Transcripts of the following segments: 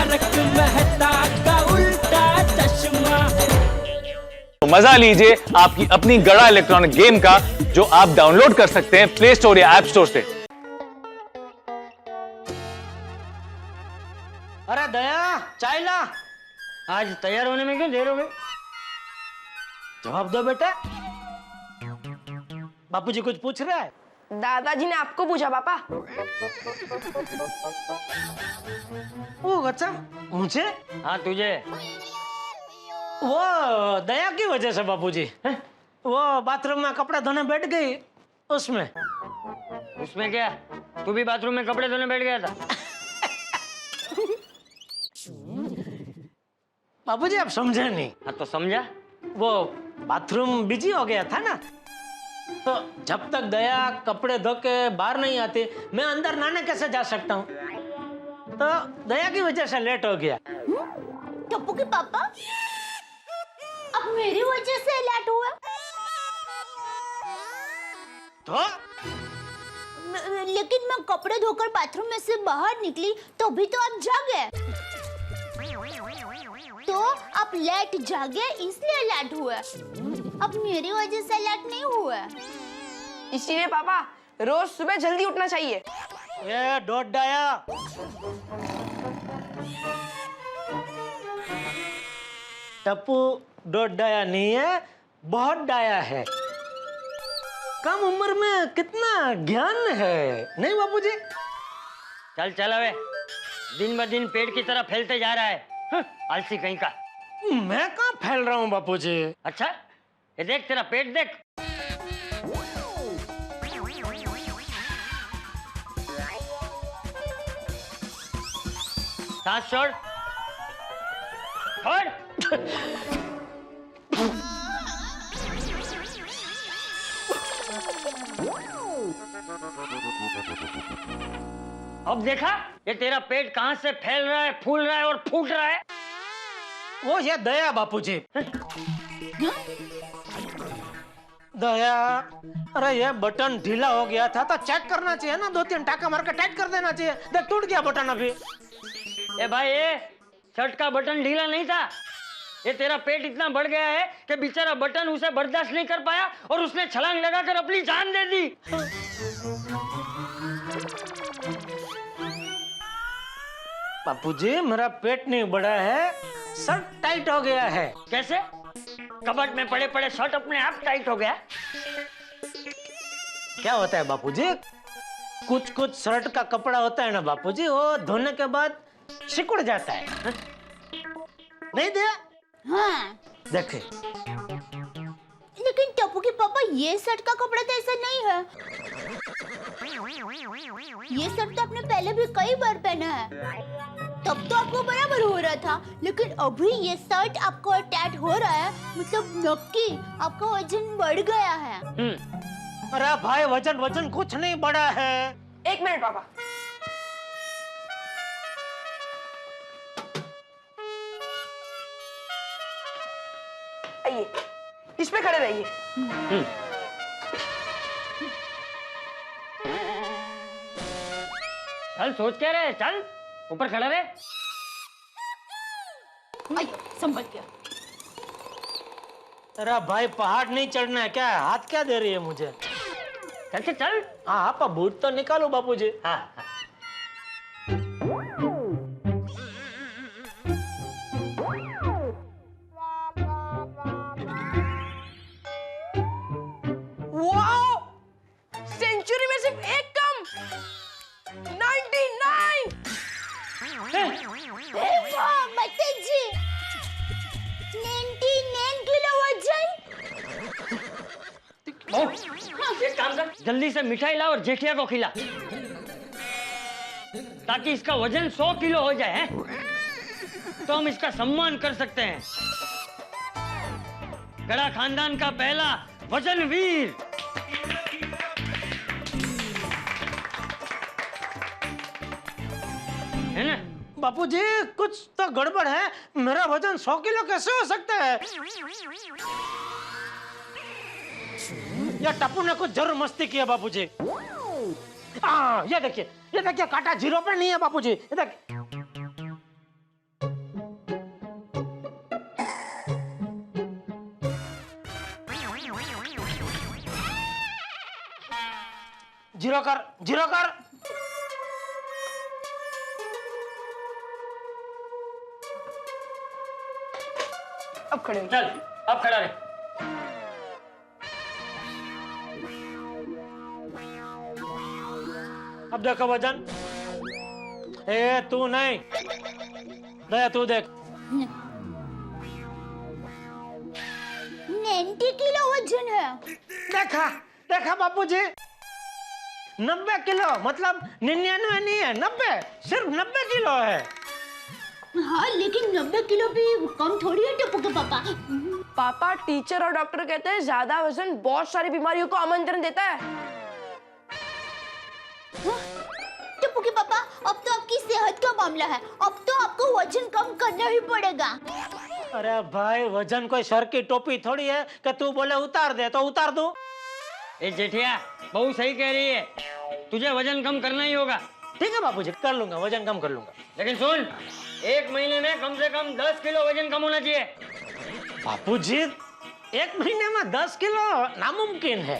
तारक मेहता का उल्टा चश्मा। मजा लीजिए आपकी अपनी गड़ा इलेक्ट्रॉनिक गेम का, जो आप डाउनलोड कर सकते हैं प्ले स्टोर या ऐप स्टोर से। अरे दया, चाय ला। आज तैयार होने में क्यों देर हो गई? जवाब दो बेटा। बापूजी कुछ पूछ रहा है? दादाजी ने आपको पूछा पापा। ओ अच्छा, मुझे? हाँ तुझे। वो दया की वजह से बापूजी, वो बाथरूम में कपड़े धोने बैठ गई, उसमें। उसमें क्या? तू भी बाथरूम में कपड़े धोने बैठ गया था? बाबूजी आप समझे नहीं। हाँ तो समझा। वो बाथरूम बिजी हो गया था ना, तो जब तक दया कपड़े धो के बाहर नहीं आती, मैं अंदर नहाने कैसे जा सकता हूँ? तो दया की वजह से लेट हो गया। टप्पू के पापा, अब मेरी वजह से लेट हुआ? तो लेकिन मैं कपड़े धोकर बाथरूम में से बाहर निकली तो भी तो आप जागे। तो आप लेट जागे इसलिए लेट हुआ। अब मेरी वजह से लेट नहीं हुआ। इसीलिए पापा रोज सुबह जल्दी उठना चाहिए। ये डोट डाया। टप्पू डोट डाया नहीं है, बहुत डाया है। कम उम्र में कितना ज्ञान है, नहीं बापूजी? चल चल अबे, दिन ब दिन पेट की तरह फैलते जा रहा है। आलसी कहीं का। मैं कहाँ फैल रहा हूँ बापूजी? अच्छा, ये देख तेरा पेट देख। सांस छोड़, छोड़। अब देखा ये तेरा पेट कहां से फैल रहा है, फूल रहा है और फूट रहा है? वो ये दया बापूजी। दया, अरे ये बटन ढीला हो गया था तो चेक करना चाहिए ना, 2-3 टाका मार के टाइट कर देना चाहिए। देख टूट गया बटन अभी। ए भाई, ये शर्ट का बटन ढीला नहीं था, ये तेरा पेट इतना बढ़ गया है कि बेचारा बटन उसे बर्दाश्त नहीं कर पाया और उसने छलांग लगाकर अपनी जान दे दी। बापूजी मेरा पेट नहीं बढ़ा है, शर्ट टाइट हो गया है। कैसे? कबर्ड में पड़े पड़े शर्ट अपने आप टाइट हो गया? क्या होता है बापूजी, कुछ कुछ शर्ट का कपड़ा होता है ना बापूजी, वो धोने के बाद सिकुड़ जाता है। नहीं दिया? हाँ। देखे। लेकिन टप्पू के पापा, ये शर्ट का कपड़ा तो ऐसा नहीं है। ये शर्ट तो आपने पहले भी कई बार पहना है, तब तो आपको बराबर हो रहा था, लेकिन अभी ये शर्ट आपको अटैच हो रहा है, मतलब नक्की आपका वजन बढ़ गया है। अरे भाई, वजन कुछ नहीं बढ़ा है। 1 मिनट पापा। आइए, इस पे खड़े रहिए। चल, सोच क्या रहे? चल ऊपर खड़ा रहे। संभल के। अरे भाई, पहाड़ नहीं चढ़ना है क्या? हाथ क्या दे रही है मुझे? चल चल। हाँ आप बूट तो निकालो बापूजी। हाँ, हाँ। सेंचुरी में सिर्फ एक कम। 99। जी 99 किलो वजन। एक काम कर, जल्दी से मिठाई ला और जेठिया को खिला, ताकि इसका वजन 100 किलो हो जाए, तो हम इसका सम्मान कर सकते हैं। गड़ा खानदान का पहला वजन वीर। है ना बापूजी, कुछ तो गड़बड़ है। मेरा वजन 100 किलो कैसे हो सकता है? या टप्पू ने कुछ जरूर मस्ती किया बापूजी। ये देखिए कांटा 0 पे नहीं है बापूजी। ये देखिए, जीरो कर, जीरो कर। अब खड़े हो। चल अब खड़ा रहे। अब देखो वजन। ए तू नहीं, दया तू देख। 90 किलो वजन है। देखा देखा बापूजी, 90 किलो मतलब 99 नहीं है, 90, सिर्फ 90 किलो है। हाँ लेकिन 90 किलो भी कम थोड़ी है टप्पू के पापा। पापा, टीचर और डॉक्टर कहते हैं ज्यादा वजन बहुत सारी बीमारियों को आमंत्रण देता है। टप्पू के पापा, अब तो आपकी सेहत का मामला है, अब तो आपको वजन कम करना ही पड़ेगा। अरे भाई, वजन कोई सर की टोपी थोड़ी है कि तू बोले उतार दे तो उतार दूं। ए जेठिया, बहू सही कह रही है, तुझे वजन कम करना ही होगा। ठीक है बापूजी, कर लूंगा, वजन कम कर लूंगा। लेकिन सुन, 1 महीने में कम से कम 10 किलो वजन कम होना चाहिए। बापूजी, 1 महीने में 10 किलो नामुमकिन है।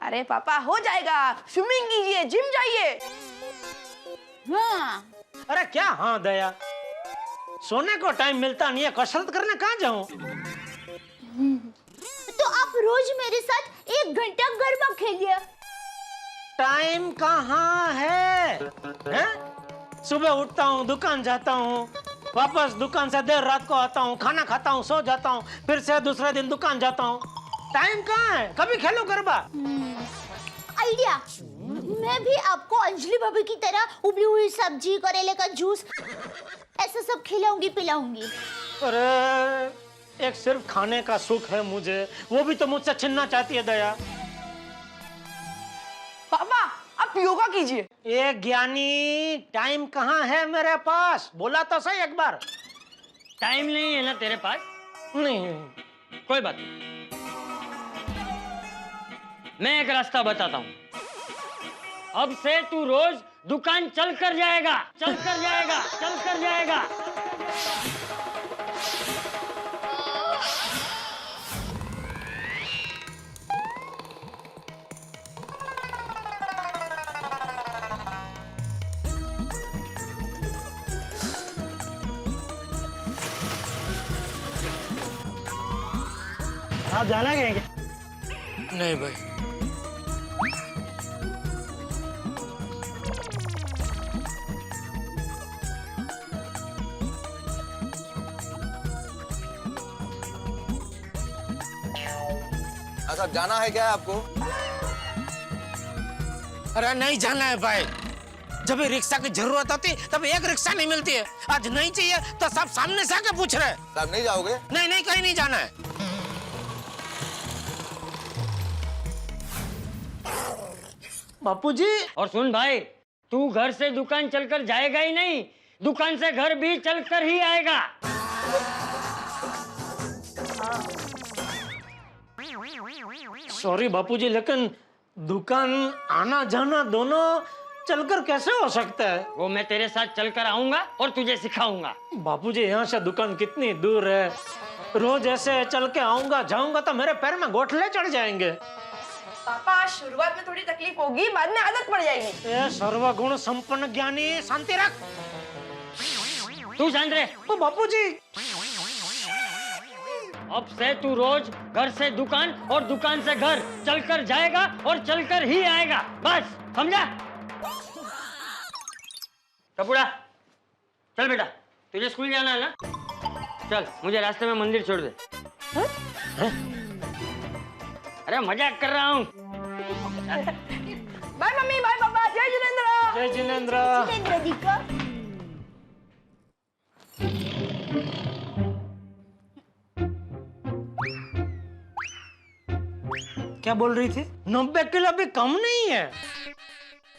अरे पापा, हो जाएगा। स्विमिंग कीजिए, जिम जाइए। हाँ अरे क्या हाँ दया, सोने को टाइम मिलता नहीं है, कसरत करने कहाँ जाऊं? तो आप रोज मेरे साथ 1 घंटा गरबा खेलिए। टाइम कहाँ है? हैं? सुबह उठता हूँ, दुकान जाता हूँ, वापस दुकान से देर रात को आता हूँ, खाना खाता हूँ, सो जाता हूँ, फिर से दूसरे दिन दुकान जाता हूँ। टाइम कहाँ है? कभी खेलो गरबा। आइडिया, मैं भी आपको अंजलि भाभी की तरह उबली हुई सब्जी, करेले का जूस, ऐसा सब खिलाऊंगी पिलाऊंगी। अरे एक सिर्फ खाने का सुख है मुझे, वो भी तो मुझसे छीनना चाहती है दया। पापा, आप योगा कीजिए। ये ज्ञानी, टाइम कहाँ है मेरे पास? बोला तो सही एक बार। टाइम नहीं है ना तेरे पास? नहीं। कोई बात नहीं, मैं एक रास्ता बताता हूँ। अब से तू रोज दुकान चल कर जाएगा, चल कर जाएगा, चल कर जाएगा। आप जाना कहेंगे? नहीं भाई, साहब जाना है क्या है आपको? अरे नहीं जाना है भाई, जब रिक्शा की जरूरत होती तब एक रिक्शा नहीं मिलती है। आज नहीं चाहिए तो सब सामने से आके पूछ रहे हैं। साहब नहीं जाओगे? नहीं नहीं, कहीं नहीं जाना है। बापूजी, और सुन भाई, तू घर से दुकान चलकर जाएगा ही नहीं, दुकान से घर भी चलकर ही आएगा। सॉरी बापूजी, लेकिन दुकान आना जाना दोनों चलकर कैसे हो सकता है? वो मैं तेरे साथ चलकर आऊंगा और तुझे सिखाऊंगा। बापूजी, यहाँ से दुकान कितनी दूर है? रोज ऐसे चल के आऊंगा जाऊंगा तो मेरे पैर में गोठले चढ़ जाएंगे। पापा, शुरुआत में थोड़ी तकलीफ होगी, बाद में आदत पड़ जाएगी। ए सर्वगुण संपन्न ज्ञानी, शांति रख। तू शांत रहे। ओ बापूजी, अब से तू रोज घर से दुकान और दुकान से घर चलकर जाएगा और चलकर ही आएगा, बस समझा? कपूड़ा, चल बेटा, तुझे स्कूल जाना है ना? चल, मुझे रास्ते में मंदिर छोड़ दे। अरे मजाक कर रहा हूँ। बाय मम्मी, बाय पापा, जय जिनेंद्र। जय जिनेंद्र। जिनेंद्र जी का क्या बोल रही थी? 90 किलो भी कम नहीं है।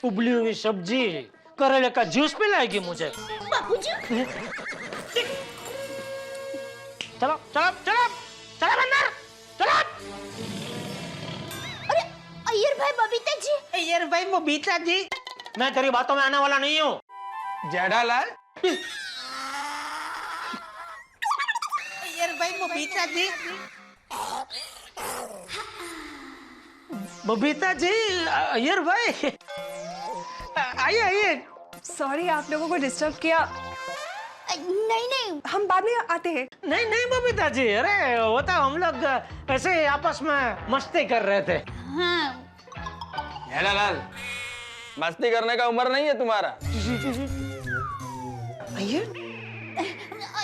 उबली हुई सब्जी, करेले का जूस पिलाएगी मुझे। बापूजी, चलो चलो चलो चलो अंदर चलो। अरे अय्यर भाई, बबीता जी। यार भाई, वो बीता जी, मैं तेरी बातों में आने वाला नहीं हूँ। जेठालाल, यार भाई, वो बीता जी। बबीता जी, अय्यर भाई, आइए आइए। सॉरी आप लोगों को डिस्टर्ब किया। नहीं नहीं, हम बाद में आते हैं। नहीं नहीं बबीता जी, अरे वो तो हम लोग ऐसे आपस में मस्ती कर रहे थे। हाँ जेठालाल, मस्ती करने का उम्र नहीं है तुम्हारा।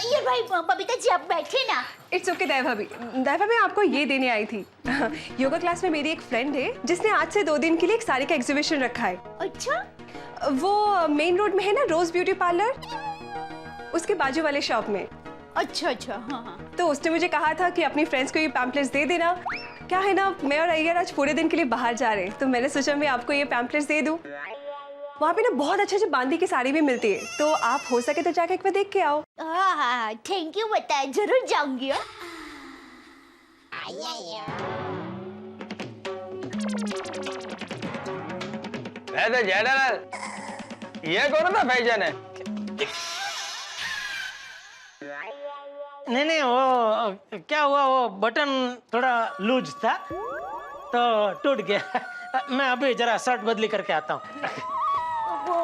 ये भाई, बबीता जी आप बैठे ना। इट्स ओके दया भाभी। दया भाभी आपको ये देने आई थी। योगा क्लास में मेरी एक फ्रेंड है जिसने आज से 2 दिन के लिए एक साड़ी का एग्जीबिशन रखा है। अच्छा, वो मेन रोड में है ना, रोज ब्यूटी पार्लर, उसके बाजू वाले शॉप में। अच्छा अच्छा, हाँ हाँ। तो उसने मुझे कहा था कि अपनी फ्रेंड्स को ये पैम्पलेट्स दे देना। क्या है ना, मैं और अय्यर आज पूरे दिन के लिए बाहर जा रहे हैं, तो मैंने सोचा मैं आपको ये पैम्पलेट्स दे दूं। वहाँ पे ना बहुत अच्छे बांदी की साड़ी भी मिलती है, तो आप हो सके तो जाके एक बार देख के आओ। हाँ हाँ, थैंक यू, बताया, जरूर जाऊंगी। वैसे जेठालाल, ये कौन सा फैशन है? नहीं नहीं, वो क्या हुआ, वो बटन थोड़ा लूज था तो टूट गया। मैं अभी जरा शर्ट बदली करके आता हूँ। वो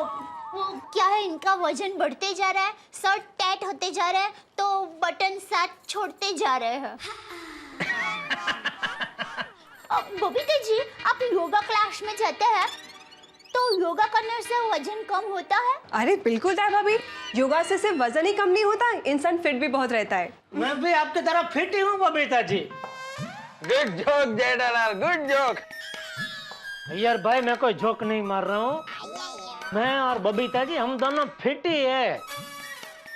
क्या है, इनका वजन बढ़ते जा रहा है, शर्ट टाइट होते जा रहा है, तो बटन साथ छोड़ते जा रहे हैं। बबीता जी, आप योगा क्लास में जाते हैं तो योगा करने से वजन कम होता है? अरे बिल्कुल दया भाभी, योगा से सिर्फ वजन ही कम नहीं होता, इंसान फिट भी बहुत रहता है। मैं भी आपकी तरह फिट ही हूँ Babita ji. Good joke Jethalal, good joke. यार भाई, मैं कोई जोक नहीं मार रहा हूँ। मैं और बबीता जी हम दोनों फिट ही है।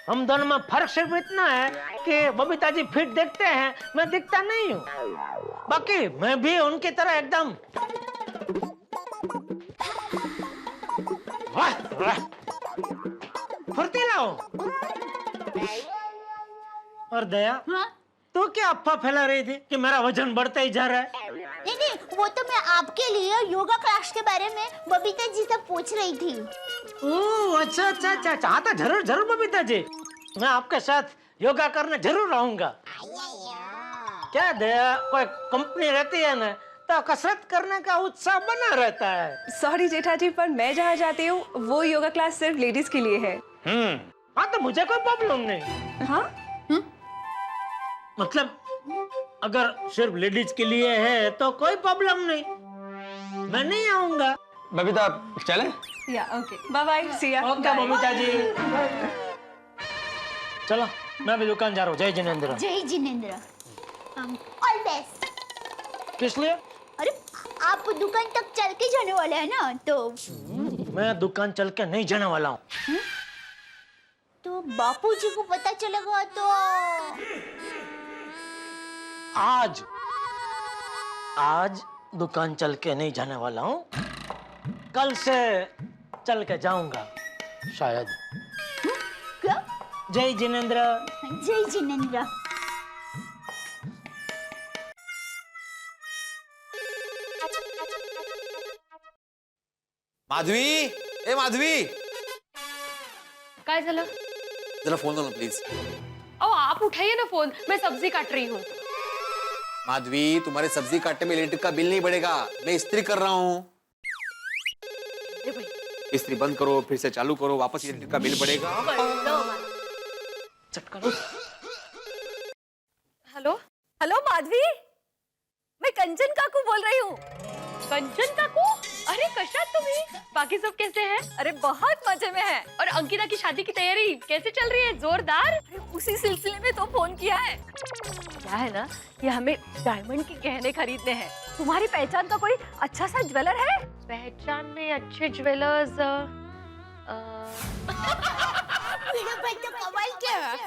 हम दोनों में फर्क सिर्फ इतना है कि बबीता जी फिट दिखते हैं, मैं दिखता नहीं हूँ। बाकी मैं भी उनकी तरह एकदम फुर्तीला हूँ। और दया, हाँ? तो क्या अफवाह फैला रही थी कि मेरा वजन बढ़ता ही जा रहा है? नहीं नहीं, वो तो मैं आपके लिए योगा क्लास के बारे में बबीता जी से पूछ रही थी। ओह अच्छा अच्छा अच्छा अच्छा, हाँ तो जरूर जरूर बबीता जी, मैं आपके साथ योगा करने जरूर आऊंगा। क्या दया, कोई कंपनी रहती है ना तो कसरत करने का उत्साह बना रहता है। सॉरी जेठा जी, पर मैं जहाँ जाती हूँ वो योगा क्लास सिर्फ लेडीज के लिए है। हाँ तो मुझे कोई प्रॉब्लम नहीं। हाँ मतलब अगर सिर्फ लेडीज के लिए है तो कोई प्रॉब्लम नहीं, मैं नहीं आऊंगा। बबीता चले? या ओके, बाय बाय, सी या। ओके बबीता जी, चलो मैं भी दुकान जा रहा हूँ। जय जिनेंद्र। जय जिनेंद्र। All best. किस लिए? अरे आप दुकान तक चल के जाने वाले हैं ना, तो मैं दुकान चल के नहीं जाने वाला हूँ। तो बापूजी को पता चलेगा तो आज दुकान चल के नहीं जाने वाला हूँ, कल से चल के जाऊंगा शायद। क्या? जय जिनेंद्र। जय जिनेंद्र। माधवी, ए माधवी, काय झालं? जरा फोन दो ना प्लीज। ओ आप उठाइए ना फोन, मैं सब्जी काट रही हूँ। माधवी, तुम्हारे सब्जी काटने में इलेक्ट्रिक का बिल नहीं बढ़ेगा, मैं इस्त्री कर रहा हूँ। इस्त्री बंद करो, फिर से चालू करो, वापस इलेक्ट्रिक का बिल बढ़ेगा। हेलो हेलो माधवी, मैं कंचन काकू बोल रही हूँ। कंचन काकू, अरे कशात तुम्ही? बाकी सब कैसे हैं? अरे बहुत मजे में है। और अंकिता की शादी की तैयारी कैसे चल रही है? जोरदार? अरे उसी सिलसिले में तो फोन किया है। क्या है ना कि हमें डायमंड के गहने खरीदने हैं। तुम्हारी पहचान का कोई अच्छा सा ज्वेलर है? पहचान में अच्छे ज्वेलर्स मेरा भाई तो कमाल क्या है।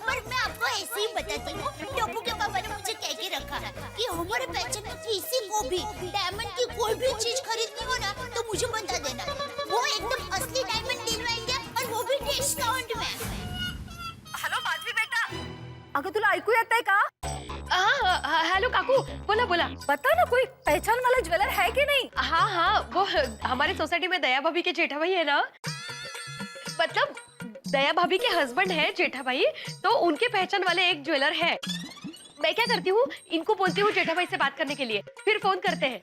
पर मैं आपको ऐसे ही बताती हूँ, टप्पू के पापा ने मुझे कह के रखा है कि हमारे पहचान में किसी को भी डायमंड की कोई भी चीज खरीदनी हो ना तो मुझे बता देना, वो एकदम असली डायमंड दिलवाएंगे और वो भी डिस्काउंट में। हॅलो माधवी बेटा, अगं तुला ऐकू येतंय का? हेलो काकू, बोला बोला। बता ना, कोई पहचान वाला ज्वेलर है कि नहीं? हाँ हाँ, वो हमारे सोसाइटी में दया भाभी के जेठा भाई है ना, मतलब दया भाभी के हस्बैंड है जेठा भाई, तो उनके पहचान वाले एक ज्वेलर है। मैं क्या करती हूँ, इनको बोलती हूँ जेठा भाई से बात करने के लिए, फिर फोन करते हैं।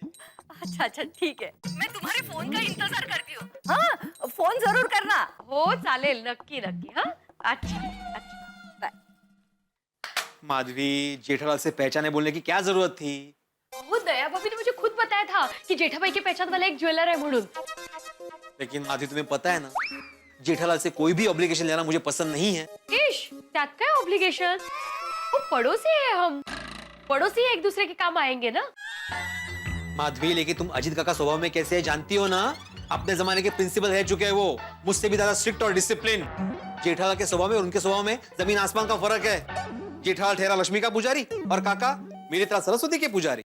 अच्छा अच्छा ठीक है, मैं तुम्हारे फोन का इंतजार करती हूँ। हाँ फोन जरूर करना। हो चालेल, नक्की नक्की। हाँ अच्छा अच्छा बाय। माधवी, जेठालाल से पहचाने बोलने की क्या जरूरत थी? वो दया भाभी ने मुझे खुद बताया था कि जेठाबाई के पहचान वाला एक ज्वेलर है म्हणून। लेकिन माधवी, तुम्हें पता है ना, जेठालाल से कोई भी ऑब्लिगेशन लेना मुझे पसंद नहीं है। इश, त्यात काय ऑब्लिगेशन? वो पड़ोसी है हम, पड़ोसी एक दूसरे के काम आएंगे ना। माधवी, लेकिन तुम अजीत काका स्वभाव में कैसे है जानती हो ना? अपने जमाने के प्रिंसिपल रह चुके हैं वो, मुझसे भी ज्यादा स्ट्रिक्ट और डिसिप्लिन। जेठालाल के स्वभाव में और उनके स्वभाव में जमीन आसमान का फर्क है। जेठालाल ठहरा लक्ष्मी का पुजारी और काका मेरी तरह सरस्वती के पुजारी।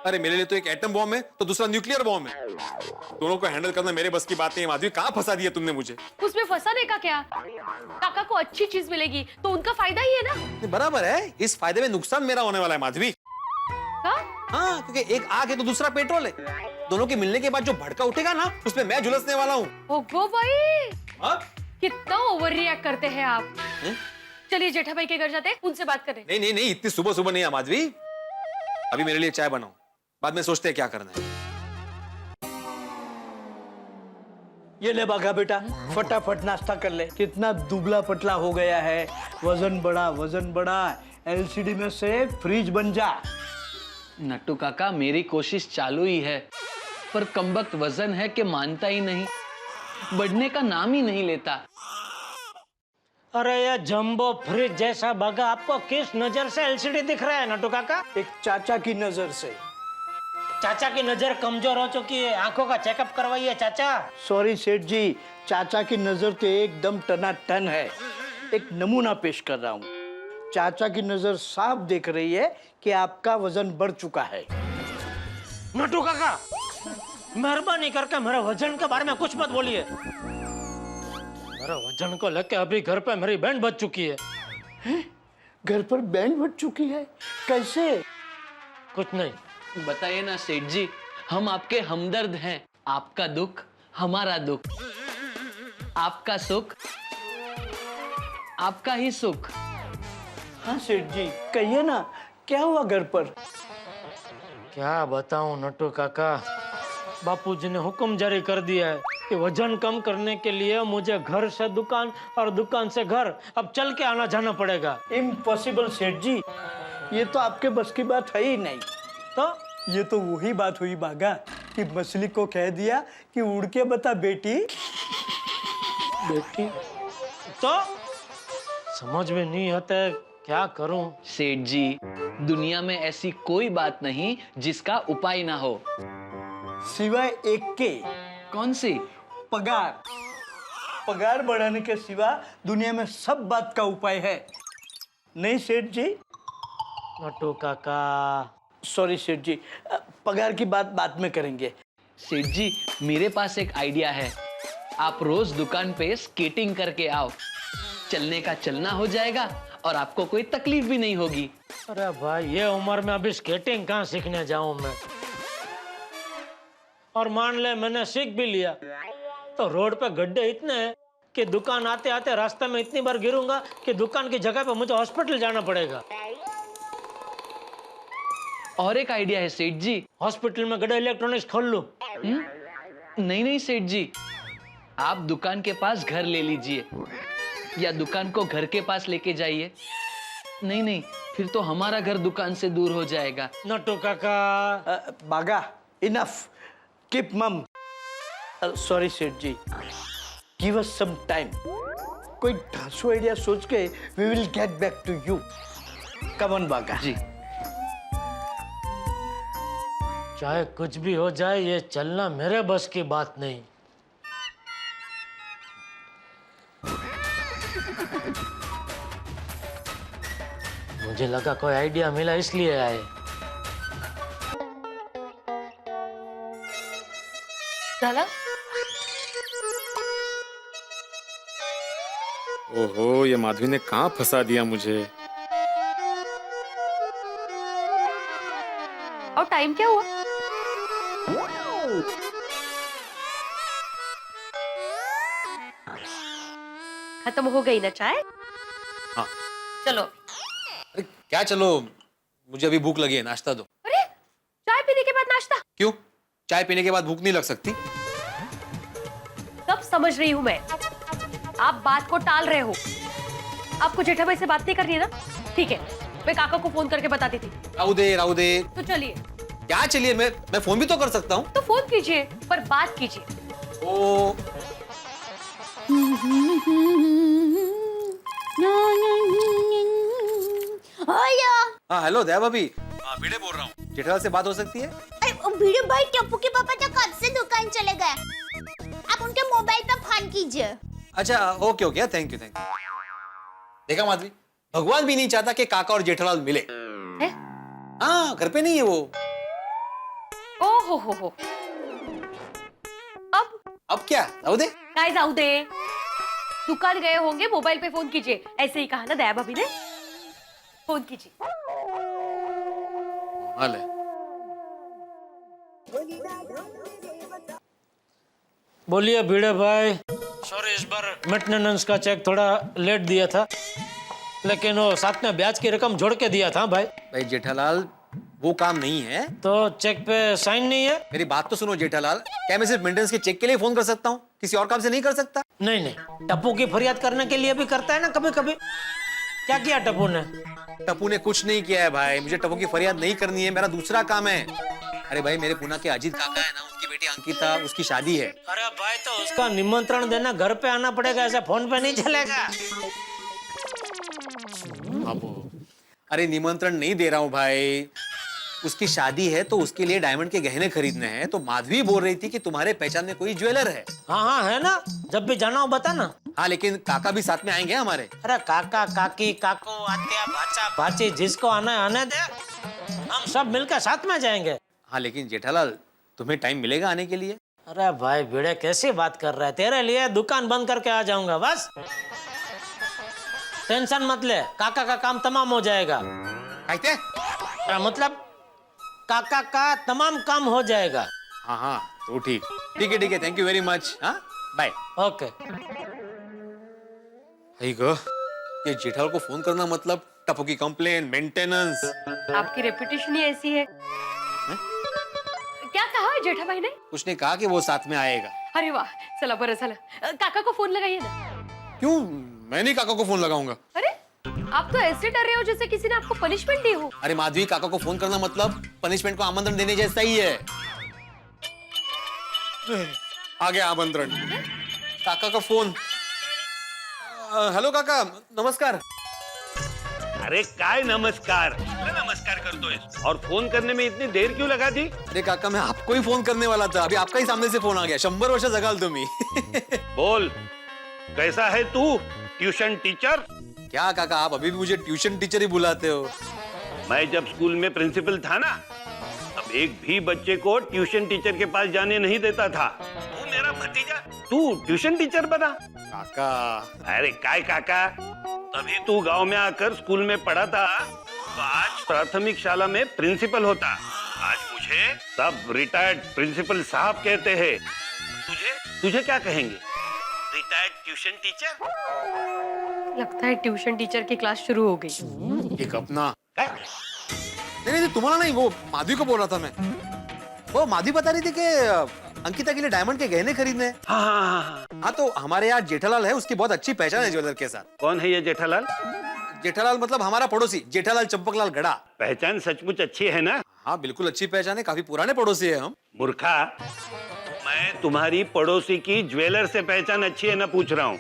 अरे मेरे लिए तो एक एटम बॉम्ब है तो दूसरा न्यूक्लियर बॉम्ब है। दोनों को हैंडल करना मेरे बस की बात नहीं है। माधवी, कहाँ फंसा दिया तुमने मुझे? उसमें फंसाने का क्या? काका को अच्छी चीज मिलेगी तो उनका फायदा ही है ना। बराबर है, इस फायदे में नुकसान मेरा होने वाला है माधवी। का? हाँ, क्योंकि एक आग है तो दूसरा पेट्रोल है। दोनों के मिलने के बाद जो भड़का उठेगा ना, उसमें मैं झुलसने वाला हूँ। ओगो भाई, हाँ? कितना ओवर रिएक्ट करते हैं आप। चलिए जेठाबाई के घर जाते हैं, उनसे बात करें। नहीं नहीं नहीं, इतनी सुबह सुबह नहीं है माधवी। अभी मेरे लिए चाय बनाओ, बाद में सोचते हैं क्या करना है। ये ले बाघा बेटा, फटाफट नाश्ता कर ले। कितना दुबला पतला हो गया है, वजन बढ़ा। एलसीडी में से फ्रिज बन जा। नट्टू काका, मेरी कोशिश चालू ही है, पर कमबख्त वजन है कि मानता ही नहीं, बढ़ने का नाम ही नहीं लेता। अरे ये जंबो फ्रिज जैसा बाघा आपको किस नजर से एलसीडी दिख रहा है नट्टू काका? एक चाचा की नजर से। चाचा की नजर कमजोर हो चुकी है, आंखों का चेकअप करवाइए चाचा। सॉरी सेठ जी, चाचा की नजर तो एकदम टनाटन है। एक नमूना पेश कर रहा हूँ। चाचा की नजर साफ देख रही है कि आपका वजन बढ़ चुका है। नट्टू काका, मेहरबानी करके मेरे वजन के बारे में कुछ मत बोलिए। मेरे वजन को लेके अभी घर पे मेरी बैंड बज चुकी है। घर पर बैंड बज चुकी है? कैसे? कुछ नहीं। बताइए ना सेठ जी, हम आपके हमदर्द हैं। आपका दुख हमारा दुख, आपका सुख आपका ही सुख। हाँ सेठ जी, कहिए ना, क्या हुआ घर पर? क्या बताऊं नट्टू काका, बापूजी ने हुक्म जारी कर दिया है कि वजन कम करने के लिए मुझे घर से दुकान और दुकान से घर अब चल के आना जाना पड़ेगा। इम्पॉसिबल सेठ जी, ये तो आपके बस की बात है ही नहीं। तो ये तो वही बात हुई बागा कि मछली को कह दिया कि उड़ के बता बेटी। बेटी तो समझ में नहीं आता, क्या करूं? सेठ जी, दुनिया में ऐसी कोई बात नहीं जिसका उपाय ना हो, सिवाय एक के। कौन सी? पगार। पगार बढ़ाने के सिवा दुनिया में सब बात का उपाय है, नहीं सेठ जी? नट्टू काका, सॉरी सेठ जी, पगार की बात बाद में करेंगे। सेठ जी, मेरे पास एक आइडिया है। आप रोज दुकान पे स्केटिंग करके आओ, चलने का चलना हो जाएगा और आपको कोई तकलीफ भी नहीं होगी। अरे भाई, ये उम्र में अभी स्केटिंग कहाँ सीखने जाऊं मैं? और मान ले मैंने सीख भी लिया तो रोड पे गड्ढे इतने हैं कि दुकान आते आते रास्ते में इतनी बार गिरूंगा कि दुकान की जगह पे मुझे हॉस्पिटल जाना पड़ेगा। और एक आइडिया है सेठ जी। हॉस्पिटल में गड्ढा इलेक्ट्रॉनिक्स खोल लूं? नहीं नहीं सेठ जी, आप दुकान के पास घर ले लीजिए या दुकान को घर के पास लेके जाइए। नहीं नहीं, फिर तो हमारा घर दुकान से दूर हो जाएगा। नट्टू काका, बागा, इनफ, कीप मम। सॉरी सेठ जी, गिव अस सम टाइम। कोई ढांसू आइडिया सोच के we will get back to you. Come on Bagha ji. चाहे कुछ भी हो जाए, ये चलना मेरे बस की बात नहीं। मुझे लगा कोई आइडिया मिला इसलिए आए। झाला? ओहो, ये माधवी ने कहाँ फंसा दिया मुझे। और टाइम क्या हुआ? खत्म हो गई ना चाय? हाँ। चलो। अरे क्या चलो, मुझे अभी भूख लगी है, नाश्ता दो। अरे, चाय पीने के बाद नाश्ता? क्यों? चाय पीने के बाद भूख नहीं लग सकती? सब समझ रही हूँ मैं, आप बात को टाल रहे हो। आपको जेठा भाई से बात नहीं करनी है ना? ठीक है, मैं काका को फोन करके बताती थी। राहु दे। तो चलिए। क्या चलिए, मैं फोन भी तो कर सकता हूँ। तो फोन कीजिए, पर बात कीजिए। ओ हेलो। हाँ हेलो दया भाभी, भिड़े बोल रहा हूँ। जेठालाल से बात हो सकती है? अरे भिड़े भाई, टप्पू के पापा तो कब से दुकान चले गए, आप उनके मोबाइल पे फोन कीजिए। अच्छा ओके, थैंक यू। देखा माधवी, भगवान भी नहीं चाहता कि काका और जेठालाल मिले। हैं? हाँ, घर पे नहीं है वो। ओ हो। अब क्या राहु दे? काय जाऊ दे, दुकान गए होंगे, मोबाइल पे फोन कीजिए। ऐसे ही कहा ना दया भाभी ने, फोन कीजिए। हाल है। बोलिए भिड़े भाई। सॉरी, इस बार मेंटेनेंस का चेक थोड़ा लेट दिया था, लेकिन वो साथ में ब्याज की रकम जोड़ के दिया था भाई। जेठालाल, वो काम नहीं है। तो चेक पे साइन नहीं है? मेरी बात तो सुनो जेठालाल, क्या मैं सिर्फ मेंटेनेंस के चेक के लिए फोन कर सकता हूँ, किसी और काम से नहीं कर सकता? नहीं, टप्पू की फरियाद करने के लिए भी करता है ना कभी कभी। क्या किया टप्पू ने? टप्पू ने कुछ नहीं किया है भाई, मुझे टप्पू की फरियाद नहीं करनी है, मेरा दूसरा काम है। अरे भाई, मेरे पुणे के अजीत काका है ना, उनकी बेटी अंकिता, उसकी शादी है। अरे भाई, तो उसका निमंत्रण देना घर पे आना पड़ेगा, ऐसा फोन पे नहीं चलेगा। अरे निमंत्रण नहीं दे रहा हूँ भाई, उसकी शादी है तो उसके लिए डायमंड के गहने खरीदने हैं। तो माधवी बोल रही थी कि तुम्हारे पहचान में कोई ज्वेलर है। हाँ है ना, जब भी जाना हो बता ना। हाँ, लेकिन काका भी साथ में आएंगे हमारे। अरे काका काकी काको आत्या भाचा भाची, जिसको आना है आने दे, हम सब मिलकर साथ में जाएंगे। हाँ लेकिन जेठालाल, तुम्हें टाइम मिलेगा आने के लिए? अरे भाई भिड़े, कैसी बात कर रहा है, तेरे लिए दुकान बंद करके आ जाऊंगा बस। टेंशन मत ले, काका का काम तमाम हो जाएगा। मतलब काका का तमाम काम हो जाएगा। हाँ, तो ठीक है, थैंक यू वेरी मच। हाँ बाय। ओके। ये जेठालाल को फोन करना मतलब टप्पू की कंप्लेन, मेंटेनेंस। आपकी रेपुटेशन ही ऐसी है। क्या कहा है जेठा भाई ने? उसने कहा कि वो साथ में आएगा। अरे वाह, चला बरं झालं। काका को फोन लगाइए ना। क्यों? मैं नहीं काका को फोन लगाऊंगा। अरे आप तो ऐसे डर रहे हो जैसे किसी ने आपको पनिशमेंट दी हो। अरे माधवी, काका को फोन करना मतलब पनिशमेंट को आमंत्रण देने जैसा ही है। आ गया आमंत्रण, काका का फोन। हेलो काका, नमस्कार। अरे काय नमस्कार करतोय, और फोन करने में इतनी देर क्यों लगा दी? अरे काका, मैं आपको ही फोन करने वाला था, अभी आपका ही सामने से फोन आ गया। 100 वर्ष जगाल तुम्ही। बोल, कैसा है तू ट्यूशन टीचर? क्या काका, आप अभी भी मुझे ट्यूशन टीचर ही बुलाते हो? मैं जब स्कूल में प्रिंसिपल था ना, तब एक भी बच्चे को ट्यूशन टीचर के पास जाने नहीं देता था। तू मेरा भतीजा, तू ट्यूशन टीचर बना? काका, अरे काय काका, तभी तू गांव में आकर स्कूल में पढ़ा था, तो आज प्राथमिक शाला में प्रिंसिपल होता। आज मुझे सब रिटायर्ड प्रिंसिपल साहब कहते हैं। तुझे क्या कहेंगे? Retired tuition teacher? लगता है ट्यूशन टीचर की क्लास शुरू हो गई। एक अपना नहीं, तुम्हारा नहीं, वो माधवी को बोल रहा था मैं। वो माधवी बता रही थी कि अंकिता के लिए डायमंड के गहने खरीदने। हाँ, तो हमारे यहाँ जेठालाल है, उसकी बहुत अच्छी पहचान है ज्वेलर के साथ। कौन है ये जेठालाल? जेठालाल मतलब हमारा पड़ोसी, जेठालाल चंपकलाल गड़ा। पहचान सचमुच अच्छी है ना? हाँ बिल्कुल अच्छी पहचान है, काफी पुराने पड़ोसी है हम। मूर्खा, मैं तुम्हारी पड़ोसी की ज्वेलर से पहचान अच्छी है ना पूछ रहा हूँ।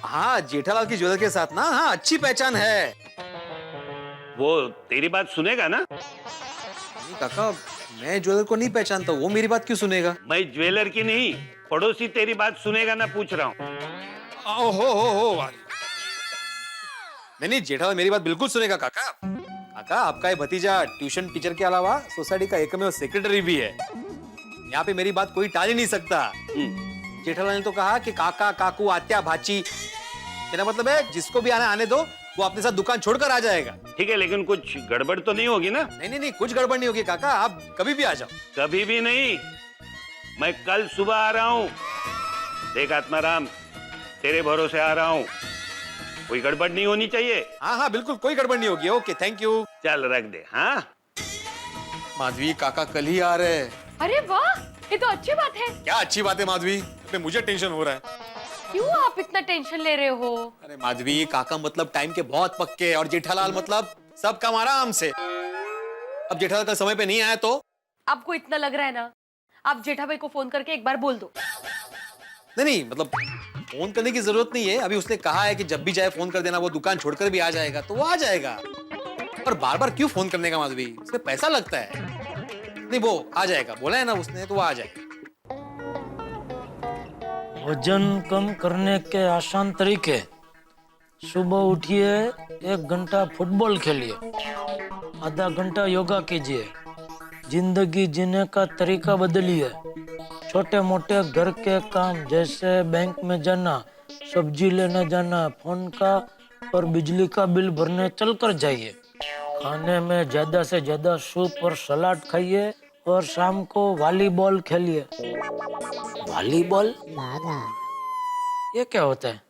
हाँ, जेठालाल की ज्वेलर के साथ ना, हाँ अच्छी पहचान है। वो तेरी बात सुनेगा ना? नहीं काका, मैं ज्वेलर को नहीं पहचानता, वो मेरी बात क्यों सुनेगा? मैं ज्वेलर की नहीं, पड़ोसी तेरी बात सुनेगा ना पूछ रहा हूँ। हो नहीं, जेठालाल मेरी बात बिल्कुल सुनेगा काका। काका, आपका ये भतीजा ट्यूशन टीचर के अलावा सोसाइटी का एकमेव सेक्रेटरी भी है। यहाँ पे मेरी बात कोई टाल ही नहीं सकता। जेठालाल ने तो कहा कि काका काकू आत्या भाची, मेरा मतलब है जिसको भी आने दो, वो अपने साथ दुकान छोड़कर आ जाएगा। ठीक है, लेकिन कुछ गड़बड़ तो नहीं होगी ना? नहीं, कुछ गड़बड़ नहीं होगी काका, आप कभी भी आ जाओ। कभी भी नहीं, मैं कल सुबह आ रहा हूँ। देख आत्माराम, तेरे भरोसे आ रहा हूँ, कोई गड़बड़ नहीं होनी चाहिए। हाँ बिल्कुल, कोई गड़बड़ नहीं होगी। Okay, thank you. चल रख दे। हाँ माधवी, काका कल ही आ रहे हैं। अरे वाह, ये तो अच्छी बात है। क्या अच्छी बात है माधवी, अबे मुझे टेंशन हो रहा है। क्यों आप इतना टेंशन ले रहे हो? अरे माधवी, काका मतलब टाइम के बहुत पक्के और जेठालाल मतलब सब काम आराम से। अब जेठालाल कल समय पे नहीं आया तो? आपको इतना लग रहा है ना, आप जेठा भाई को फोन करके एक बार बोल दो। नहीं मतलब फोन करने की जरूरत नहीं है, अभी उसने कहा है कि जब भी जाए फोन कर देना, वो दुकान छोड़कर भी आ जाएगा तो वो आ जाएगा। पर बार बार क्यों फोन करने का माधवी, इसमें पैसा लगता है। नहीं वो आ जाएगा, बोला है ना उसने, तो वो आ जाएगा। वजन कम करने के आसान तरीके: सुबह उठिए, 1 घंटा फुटबॉल खेलिए, आधा घंटा योगा कीजिए, जिंदगी जीने का तरीका बदलिए, छोटे मोटे घर के काम जैसे बैंक में जाना, सब्जी लेने जाना, फोन का और बिजली का बिल भरने चलकर जाइए, खाने में ज्यादा से ज्यादा सूप और सलाद खाइए और शाम को वॉलीबॉल खेलिए। वॉलीबॉल? ये क्या होता है?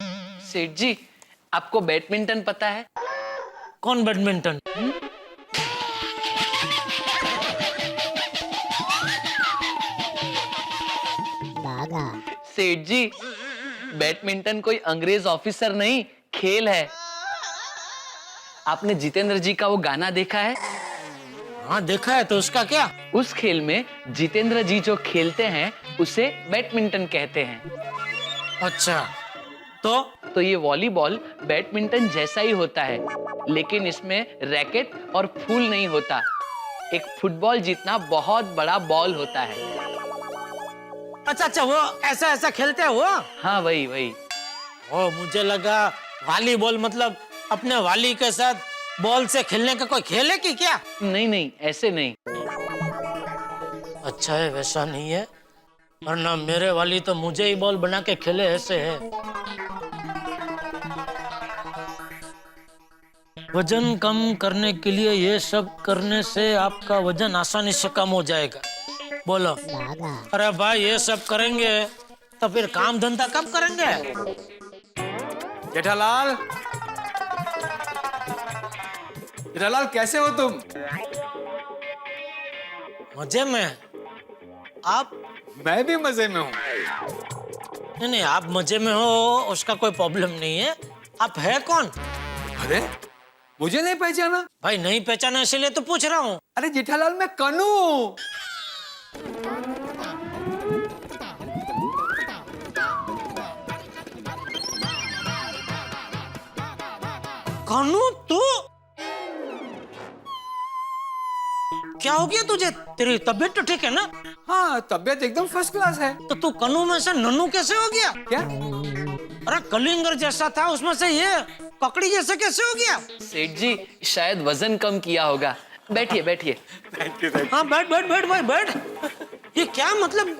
सेठ जी, आपको बैडमिंटन पता है? कौन बैडमिंटन? सेठ जी, बैडमिंटन कोई अंग्रेज ऑफिसर नहीं, खेल है। आपने जितेंद्र जी का वो गाना देखा है? हाँ देखा है, तो उसका क्या? उस खेल में जितेंद्र जी जो खेलते हैं उसे बैडमिंटन कहते हैं। अच्छा, तो ये वॉलीबॉल बैडमिंटन जैसा ही होता है, लेकिन इसमें रैकेट और फूल नहीं होता। एक फुटबॉल जितना बहुत बड़ा बॉल होता है। अच्छा, वो ऐसा खेलते हैं वो? हाँ वही। ओ, मुझे लगा वॉलीबॉल मतलब अपने वाली के साथ बॉल से खेलने का कोई खेल है कि क्या? नहीं, ऐसे नहीं। अच्छा है, वैसा नहीं है, वरना मेरे वाली तो मुझे ही बॉल बना के खेले ऐसे है। वजन कम करने के लिए ये सब करने से आपका वजन आसानी से कम हो जाएगा। बोलो। अरे भाई, ये सब करेंगे तो फिर काम धंधा कब करेंगे? जेठालाल, जेठालाल कैसे हो तुम? मजे में? आप? मैं भी मजे में हूँ। नहीं, आप मजे में हो उसका कोई प्रॉब्लम नहीं है। आप है कौन? अरे मुझे नहीं पहचाना? भाई नहीं पहचाना इसीलिए तो पूछ रहा हूँ। अरे जेठालाल, मैं कनू। कनू तू? क्या हो गया तुझे? तेरी तबीयत तो ठीक है ना? हाँ, तबीयत एकदम फर्स्ट क्लास है। तो तू कनू में से नन्नू कैसे हो गया? क्या? अरे कलिंगर जैसा था, उसमें से ये ककड़ी जैसे कैसे हो गया? सेठ जी, शायद वजन कम किया होगा। बैठिए। हाँ बैठ भाई बैठ। ये क्या मतलब?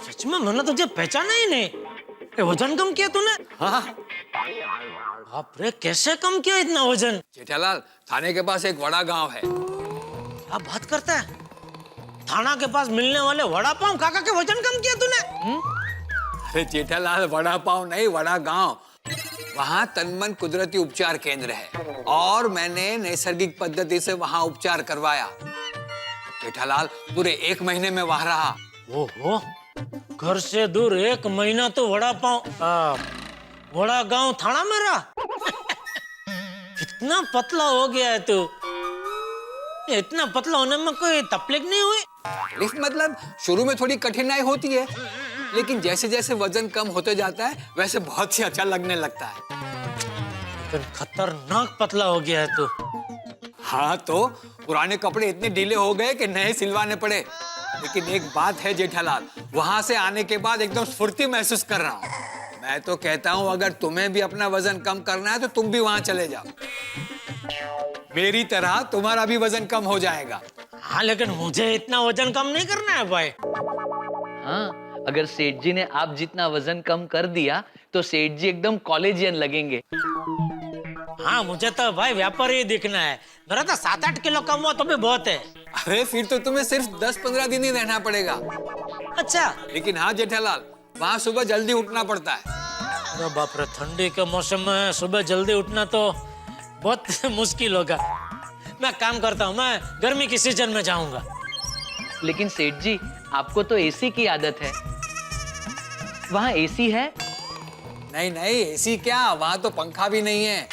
सच में मैंने तुझे पहचाना ही नहीं। ये वजन कम किया तूने? हाँ। बाप रे, कैसे कम किया इतना वजन? जेठालाल, थाने के पास एक बड़ा गांव है। क्या बात करता है? थाना के पास मिलने वाले वड़ा पाव काका के वजन कम किया तूने? अरे जेठालाल, वड़ा पाव नहीं, वड़ा गांव। वहाँ तनमन कुदरती उपचार केंद्र है और मैंने नैसर्गिक पद्धति से वहाँ उपचार करवाया। जेठालाल, पूरे 1 महीने में वहाँ रहा। ओहो, घर से दूर 1 महीना तो वड़ा वड़ा गांव थाना में रहा। कितना पतला हो गया है तू। इतना पतला होने में कोई तकलीफ नहीं हुई? तकलीफ मतलब शुरू में थोड़ी कठिनाई होती है, लेकिन जैसे जैसे वजन कम होते जाता है वैसे बहुत ही अच्छा लगने लगता है। लेकिन खतरनाक पतला हो गया है तू। हाँ, तो पुराने कपड़े इतने ढीले हो गए कि नए सिलवाने पड़े। लेकिन एक बात है जेठालाल, वहां से आने के बाद एकदम स्फूर्ति महसूस कर रहा हूँ। मैं तो कहता हूँ अगर तुम्हें भी अपना वजन कम करना है तो तुम भी वहां चले जाओ। मेरी तरह तुम्हारा भी वजन कम हो जाएगा। हाँ, लेकिन मुझे इतना वजन कम नहीं करना है भाई। हाँ, अगर सेठ जी ने आप जितना वजन कम कर दिया तो सेठ जी एकदम कॉलेजियन लगेंगे। हाँ, मुझे तो भाई व्यापारी ही दिखना है। मेरा तो 7-8 किलो कम हुआ तो भी बहुत है। अरे फिर तो तुम्हें सिर्फ 10-15 दिन ही रहना पड़ेगा। अच्छा, लेकिन हाँ जेठालाल, वहाँ सुबह जल्दी उठना पड़ता है। अरे बाप रे, ठंडी के मौसम में सुबह जल्दी उठना तो बहुत मुश्किल होगा। मैं काम करता हूँ, मैं गर्मी की सीजन में जाऊंगा। लेकिन सेठ जी, आपको तो एसी की आदत है। वहाँ एसी है? नहीं नहीं, एसी क्या, वहां तो पंखा भी नहीं है।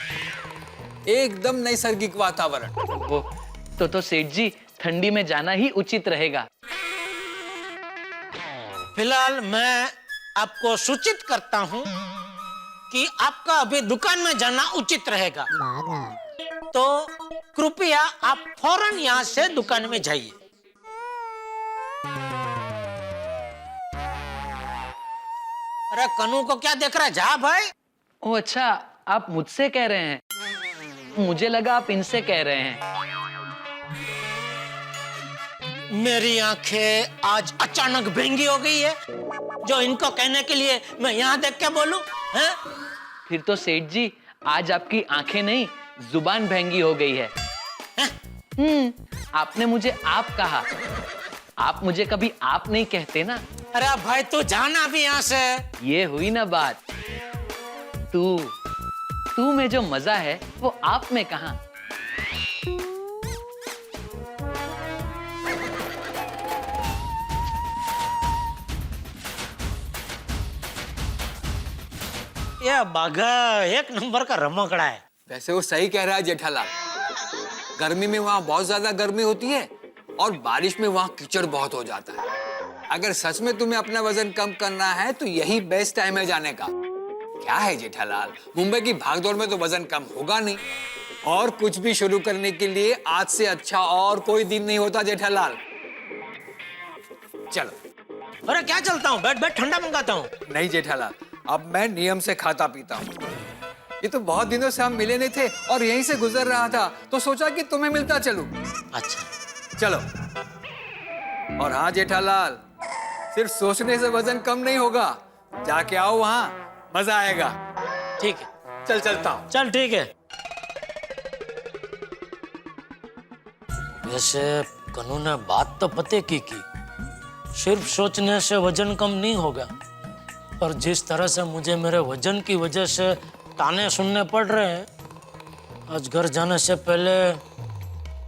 एकदम नैसर्गिक वातावरण। वो तो सेठ जी, ठंडी में जाना ही उचित रहेगा। फिलहाल मैं आपको सूचित करता हूँ कि आपका अभी दुकान में जाना उचित रहेगा। तो कृपया आप फौरन यहाँ से दुकान में जाइए। अरे कनू को क्या देख रहा है, जा भाई। ओ अच्छा, आप मुझसे कह रहे हैं, मुझे लगा आप इनसे कह रहे हैं। मेरी आंखें आज अचानक भींगी हो गई है, जो इनको कहने के लिए मैं यहाँ देख के बोलूं, हैं? फिर तो सेठ जी, आज आपकी आंखें नहीं, जुबान भैंगी हो गई है। आपने मुझे आप कहा, आप मुझे कभी आप नहीं कहते ना। अरे भाई तू जाना भी यहाँ से। ये हुई ना बात। तू में जो मजा है वो आप में कहाँ। ये बाघा एक नंबर का रमकड़ा है। वैसे वो सही कह रहा है जेठालाल। गर्मी में वहाँ बहुत ज्यादा गर्मी होती है और बारिश में वहाँ कीचड़ बहुत हो जाता है। अगर सच में तुम्हें अपना वजन कम करना है तो यही बेस्ट टाइम है जाने का। क्या है जेठालाल, मुंबई की भागदौड़ में तो वजन कम होगा नहीं। और कुछ भी शुरू करने के लिए आज से अच्छा और कोई दिन नहीं होता जेठालाल। चलो। अरे क्या चलता हूँ, बैठ बैठ, ठंडा मंगाता हूँ। नहीं जेठालाल, अब मैं नियम से खाता पीता हूँ। ये तो बहुत दिनों से हम मिले नहीं थे और यहीं से गुजर रहा था, तो सोचा कि तुम्हें मिलता चलूं। अच्छा चलो। और हाँ जेठालाल, सिर्फ सोचने से वजन कम नहीं होगा, जाके आओ वहाँ, मजा आएगा। ठीक है, चल चलता हूँ। चल ठीक है। वैसे कनू ने बात तो पते की, सिर्फ सोचने से वजन कम नहीं होगा, और जिस तरह से मुझे मेरे वजन की वजह से ताने सुनने पड़ रहे हैं, आज घर जाने से पहले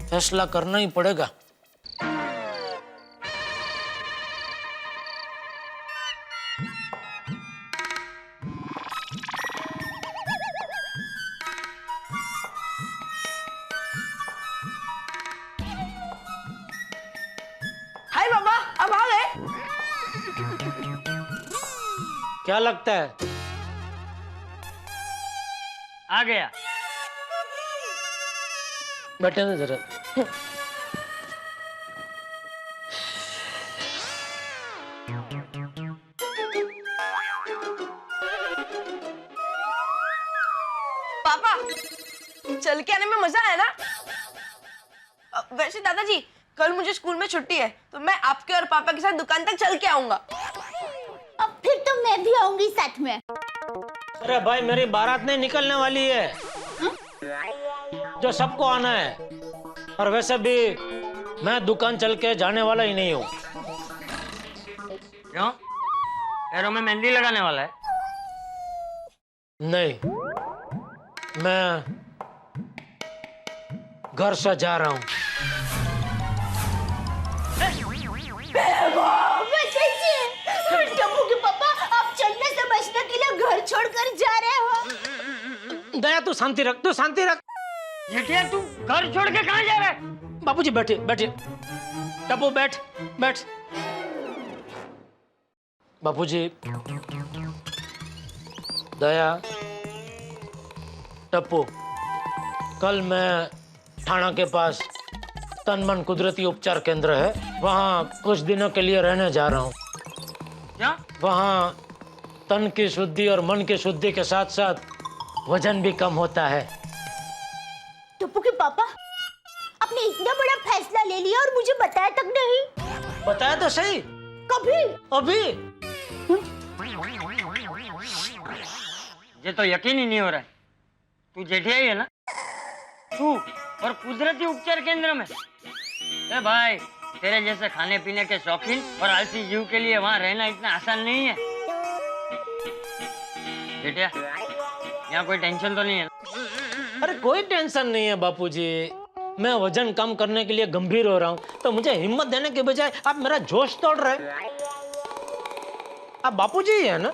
फैसला करना ही पड़ेगा। हाय बाबा, अब आ गए। क्या लगता है? आ गया। बैठे ना जरा। पापा, चल के आने में मजा आया ना? वैसे दादाजी, कल मुझे स्कूल में छुट्टी है, तो मैं आपके और पापा के साथ दुकान तक चल के आऊंगा। अब फिर तो मैं भी आऊंगी साथ में। अरे भाई, मेरी बारात नहीं निकलने वाली है, जो सबको आना है। और वैसे भी मैं दुकान चल के जाने वाला ही नहीं हूँ। क्यों? पैरों में मेहंदी लगाने वाला है? नहीं, मैं घर से जा रहा हूँ। टप्पू के पापा, आप चलने से बचने के लिए घर छोड़कर जा रहे हो? दया, तू शांति रख, तू शांति रख। जेठिया, तू घर छोड़ के कहाँ जा रहा है? बाबूजी बैठिए, बैठिए। टप्पू बैठ, बैठ। बाबूजी, दया, टप्पू, कल मैं ठाणा के पास तन मन कुदरती उपचार केंद्र है, वहाँ कुछ दिनों के लिए रहने जा रहा हूँ। क्या? वहाँ तन की शुद्धि और मन की शुद्धि के साथ साथ वजन भी कम होता है। टप्पू के पापा, आपने इतना बड़ा फैसला ले लिया और मुझे बताया तक नहीं। बताया तो सही। कभी? अभी। ये तो यकीन ही नहीं हो रहा है। तू जेठिया ही है ना? तू और कुदरती उपचार केंद्र में? ए भाई, तेरे जैसे खाने पीने के शौकीन और आलसी जीव के लिए वहाँ रहना इतना आसान नहीं है। जेठिया, यहाँ कोई टेंशन तो नहीं है ना? अरे कोई टेंशन नहीं है बापूजी। मैं वजन कम करने के लिए गंभीर हो रहा हूँ, तो मुझे हिम्मत देने के बजाय आप मेरा जोश तोड़ रहे हैं। आप बापूजी ही है ना?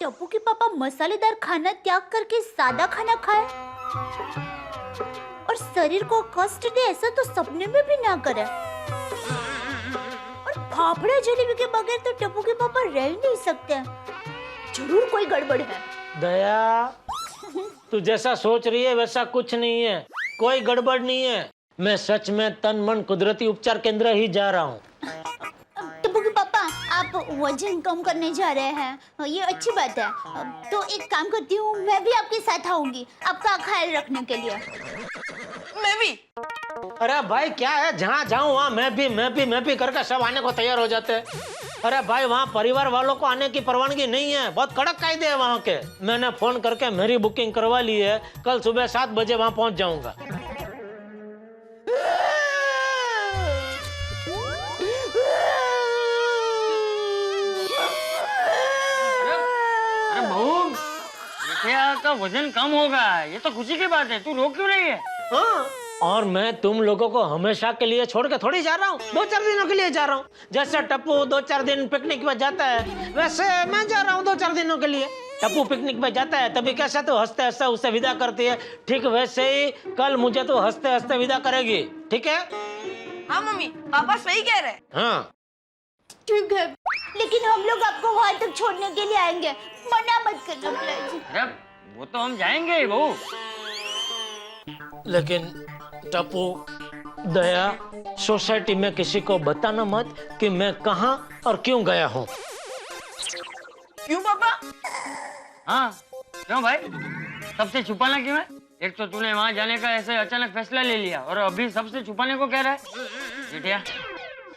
टप्पू के पापा मसालेदार खाना त्याग करके सादा खाना खाए और शरीर को कष्ट दे, ऐसा तो सपने में भी ना करे। और फाफड़ा जलेबी के बगैर तो टप्पू के पापा रह ही नहीं सकते। जरूर कोई गड़बड़ है। दया, तू जैसा सोच रही है वैसा कुछ नहीं है, कोई गड़बड़ नहीं है। मैं सच में तन मन कुदरती उपचार केंद्र ही जा रहा हूँ। टप्पू के पापा, आप वजन कम करने जा रहे हैं, ये अच्छी बात है। तो एक काम करती हूँ, मैं भी आपके साथ आऊंगी आपका ख्याल रखने के लिए। मैं भी। अरे भाई क्या है, जहाँ जाऊँ वहाँ मैं भी करके सब आने को तैयार हो जाते हैं। अरे भाई वहाँ परिवार वालों को आने की परवानगी नहीं है, बहुत कड़क कायदे हैं वहाँ के। मैंने फोन करके मेरी बुकिंग करवा ली है, कल सुबह 7 बजे वहाँ पहुँच जाऊंगा। अरे बहू, जेठिया का वजन कम होगा, ये तो खुशी की बात है। तू रो क्यों रही है? हाँ, और मैं तुम लोगों को हमेशा के लिए छोड़ के थोड़ी जा रहा हूँ, 2-4 दिनों के लिए जा रहा हूँ। जैसे टप्पू 2-4 दिन पिकनिक पे जाता है, वैसे मैं जा रहा हूँ 2-4 दिनों के लिए। टप्पू पिकनिक पे जाता है तभी कैसा तो हंसते हंसते उसे विदा करती है, ठीक वैसे ही कल मुझे तो हंसते हंसते विदा करेगी, ठीक है? हाँ मम्मी, पापा सही कह रहे हैं। हाँ ठीक है, लेकिन हम लोग आपको वहाँ तक छोड़ने के लिए आएंगे, मना मत करना प्लीज। अरे वो तो हम जाएंगे ही बहू। लेकिन टप्पू, दया, सोसाइटी में किसी को बताना मत कि मैं कहाँ और क्यों गया हूँ। क्यों पापा? हाँ क्यों भाई, सबसे छुपाना क्यों है? एक तो तूने वहाँ जाने का ऐसे अचानक फैसला ले लिया और अभी सबसे छुपाने को कह रहा है। जेठिया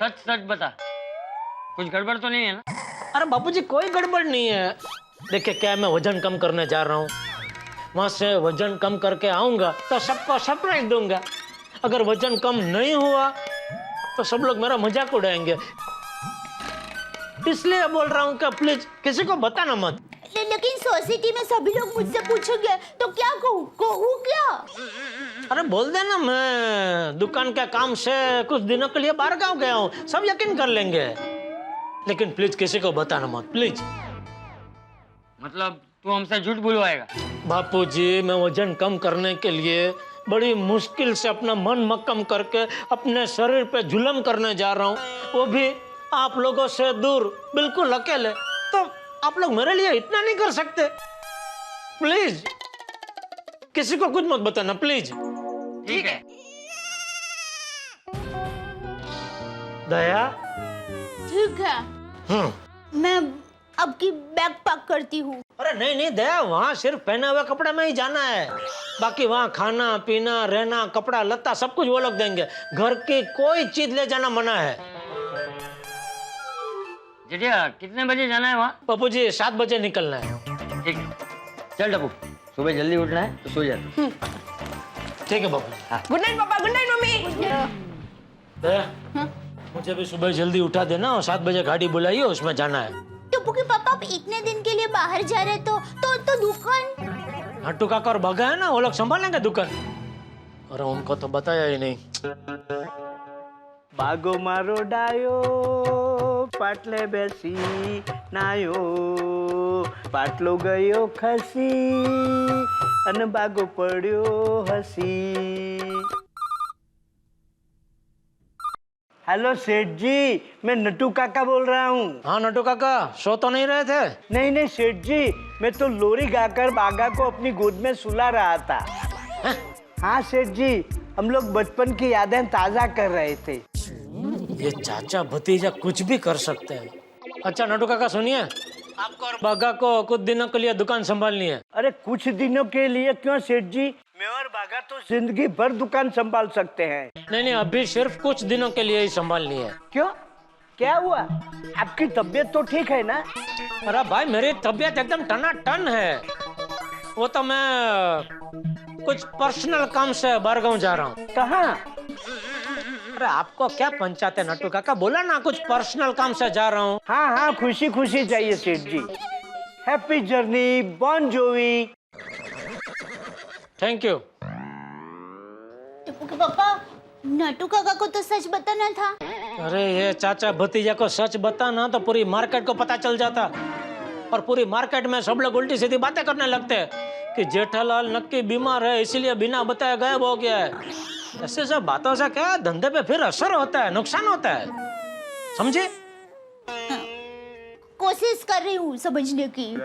सच सच बता, कुछ गड़बड़ तो नहीं है ना? अरे बापूजी कोई गड़बड़ नहीं है। देखिए क्या, मैं वजन कम करने जा रहा हूँ, वहां से वजन कम करके आऊंगा तो सबको सरप्राइज दूंगा। अगर वजन कम नहीं हुआ तो सब लोग मेरा मजाक उड़ाएंगे, इसलिए बोल रहा हूँ कि प्लीज किसी को बताना मत। लेकिन सोसाइटी में सभी लोग मुझसे पूछेंगे तो क्या कहूँ क्या? अरे बोल देना मैं दुकान के काम से कुछ दिनों के लिए बाहर गाँव गया हूँ, सब यकीन कर लेंगे। लेकिन प्लीज किसी को बताना मत, प्लीज। मतलब तू हमसे झूठ बुलवाएगा? बापूजी मैं वजन कम करने के लिए बड़ी मुश्किल से अपना मन मक्कम करके अपने शरीर पे जुल्म करने जा रहा हूँ, वो भी आप लोगों से दूर, बिल्कुल अकेले। तो आप लोग मेरे लिए इतना नहीं कर सकते? प्लीज किसी को कुछ मत बताना, प्लीज। ठीक है। दया? ठीक है, मैं अब की बैग पैक करती हूँ। अरे नहीं नहीं दया, वहाँ सिर्फ पहने हुए कपड़े में ही जाना है, बाकी वहाँ खाना पीना रहना कपड़ा लत्ता सब कुछ वो लोग देंगे। घर की कोई चीज ले जाना मना है। जेठिया कितने बजे जाना है वहाँ? बापूजी 7 बजे निकलना है। ठीक है, चल टप्पू, सुबह जल्दी उठना है तो सो जा। ठीक है बापू। गुड नाइट पापा, गुड नाइट मम्मी। दया, मुझे भी सुबह जल्दी उठा देना और 7 बजे गाड़ी बुलाइए, उसमें जाना है। टप्पू के पापा आप इतने दिन के लिए बाहर जा रहे तो दुकान? हट्टू काका और भगा है ना, वो लोग संभालेंगे दुकान। अरे उनको तो बताया ही नहीं। बागो मारो डायो पाटले बेसी नायो, पाटलो गयो खसी अन बागो पड्यो हसी। हेलो सेठ जी, मैं नटू काका बोल रहा हूँ। हाँ नटू काका, सो तो नहीं रहे थे? नहीं नहीं सेठ जी, मैं तो लोरी गाकर बागा को अपनी गोद में सुला रहा था। हाँ सेठ जी, हम लोग बचपन की यादें ताजा कर रहे थे। ये चाचा भतीजा कुछ भी कर सकते हैं। अच्छा नटू काका सुनिए, आपको और बागा को कुछ दिनों के लिए दुकान संभालनी है। अरे कुछ दिनों के लिए क्यों सेठ जी, मैं और बागा तो जिंदगी भर दुकान संभाल सकते हैं। नहीं नहीं, अभी सिर्फ कुछ दिनों के लिए ही संभालनी है। क्यों, क्या हुआ? आपकी तबीयत तो ठीक है ना? अरे भाई मेरी तबीयत एकदम टनाटन है, वो तो मैं कुछ पर्सनल काम से बाहर गाँव जा रहा हूँ। कहाँ? अरे आपको क्या पंचायत है नटू काका, बोला ना कुछ पर्सनल काम से जा रहा हूँ। हाँ हाँ, खुशी खुशी जाइए सेठ जी। Happy journey, Bon जोवी। Thank you. Tappu के पापा, नटू काका को तो सच बताना था। अरे ये चाचा भतीजा को सच बताना तो पूरी मार्केट को पता चल जाता, और पूरी मार्केट में सब लोग उल्टी सीधी बातें करने लगते हैं कि जेठालाल नक्की बीमार है इसीलिए बिना बताए गायब हो गया है। ऐसे सब बातों से क्या धंधे पे फिर असर होता है, नुकसान होता है, समझे? कोशिश कर रही हूँ समझने की।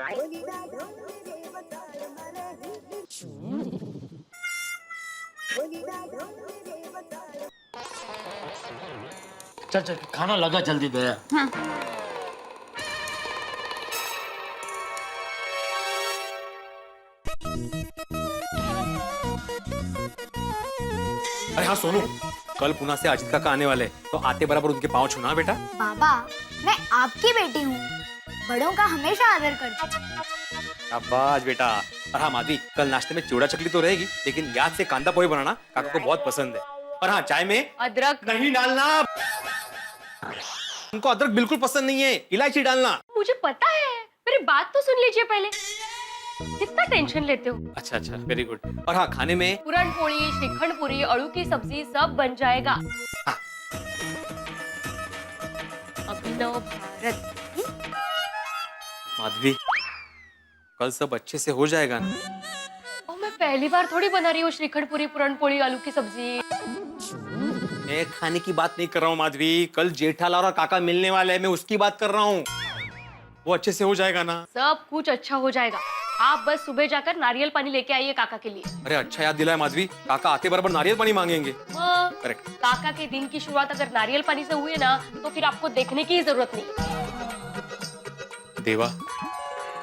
चल चल खाना लगा जल्दी दया। हाँ। अरे हाँ सोनू, कल पुणे से अजित काका आने वाले, तो आते बराबर उनके पाँव छूना बेटा। बाबा, मैं आपकी बेटी हूँ, बड़ों का हमेशा आदर करती हूँ। शाबाश बेटा। और हाँ माधवी, कल नाश्ते में चूड़ा चकली तो रहेगी, लेकिन याद से कांदा पोहे बनाना, काका को बहुत पसंद है। और हाँ, चाय में अदरक नहीं डालना, उनको अदरक बिल्कुल पसंद नहीं है, इलायची डालना। मुझे पता है, मेरी बात तो सुन लीजिए पहले। कितना टेंशन लेते हो? अच्छा अच्छा, वेरी गुड। और हाँ, खाने में पूरन पोली, श्रीखंड पूरी, आलू की सब्जी सब बन जाएगा। हाँ। अभिनव भारत। माधवी, कल सब अच्छे से हो जाएगा ना? और मैं पहली बार थोड़ी बना रही हूँ श्रीखंड पूरी, पूरन पोली, आलू की सब्जी। मैं खाने की बात नहीं कर रहा हूँ माधवी, कल जेठालाल और काका मिलने वाले हैं, मैं उसकी बात कर रहा हूँ। वो अच्छे से हो जाएगा ना? सब कुछ अच्छा हो जाएगा। आप बस सुबह जाकर नारियल पानी लेके आइए काका के लिए। अरे अच्छा याद दिलाया माधवी, काका आते बराबर नारियल पानी मांगेंगे। हाँ, करेक्ट। काका के दिन की शुरुआत अगर नारियल पानी से हुई ना, तो फिर आपको देखने की जरूरत नहीं। देवा,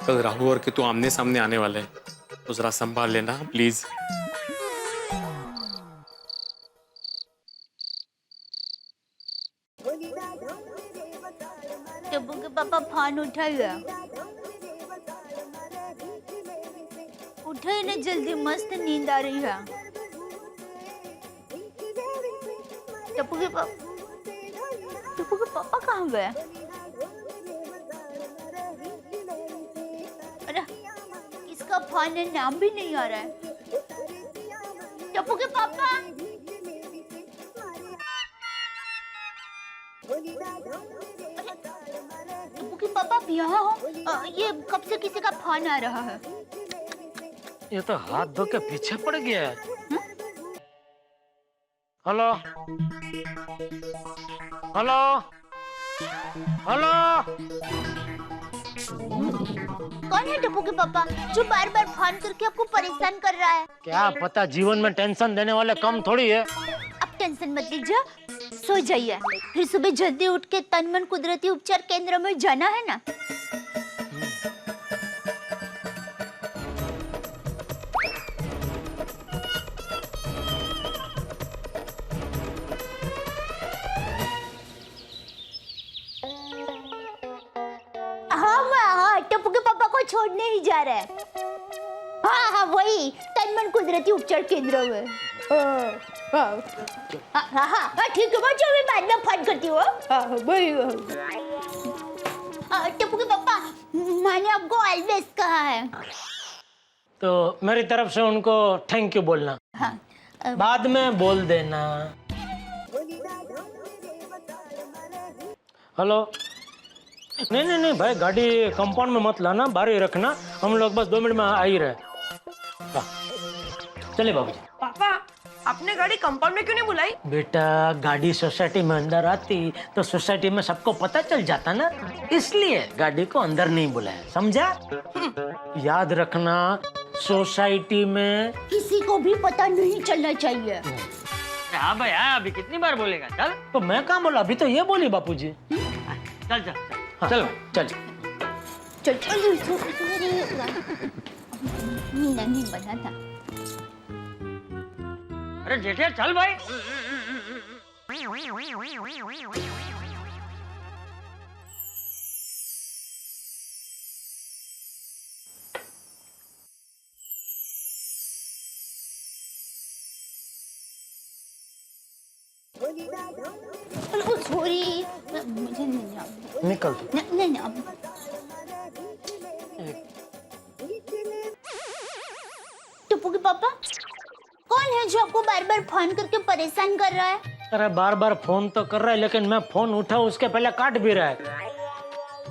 कल राहुल और के तू आमने सामने आने वाले हैं, तो जरा संभाल लेना प्लीज। टप्पू के पापा फोन उठाइए, उठाइए ना जल्दी, मस्त नींद आ रही है। टप्पू के पापा कहाँ गए? अरे इसका फोन है, नाम भी नहीं आ रहा है। टप्पू के पापा, टप्पू के पापा आप यहाँ हो? ये कब से किसी का फोन आ रहा है? ये तो हाथ धो के पीछे पड़ गया है। हेलो हेलो हेलो, कौन है टप्पू के पापा जो बार बार फोन करके आपको परेशान कर रहा है? क्या पता, जीवन में टेंशन देने वाले कम थोड़ी है। अब टेंशन मत लीजिए, सो जाइए, फिर सुबह जल्दी उठ के तन मन कुदरती उपचार केंद्र में जाना है ना। हाँ, टप्पू के पापा को छोड़ने ही जा रहे हैं। हाँ हाँ, वही तन मन कुदरती उपचार केंद्र में। हाँ ठीक है, मैं बाद में फोन करती हूँ। टप्पू के पापा, मैंने आपको ऑलवेज कहा है, तो मेरी तरफ से उनको थैंक यू बोलना। हाँ, बाद में बोल देना। हेलो, नहीं नहीं नहीं भाई, गाड़ी कंपाउंड में मत लाना, बाहर ही रखना, हम लोग बस 2 मिनट में आ ही रहे। चलिए बाबूजी। पापा, आपने गाड़ी कंपाउंड में क्यों नहीं बुलाई? बेटा, गाड़ी सोसाइटी में अंदर आती तो सोसाइटी में सबको पता चल जाता ना, इसलिए गाड़ी को अंदर नहीं बुलाया, समझा? याद रखना, सोसाइटी में किसी को भी पता नहीं चलना चाहिए। हाँ भाई, हाँ, अभी कितनी बार बोलेगा? चल तो मैं कहाँ बोला, अभी तो ये बोली बापूजी। चल चल चल। हाँ, चलो चल। चल नहीं बना था। अरे जेठिया चल भाई। सॉरी, मुझे नहीं आता। निकल। नहीं टप्पू के पापा, जो आपको बार बार फोन करके परेशान कर रहा है? अरे बार बार फोन तो कर रहा है, लेकिन मैं फोन उठाऊं उसके पहले काट भी रहा है।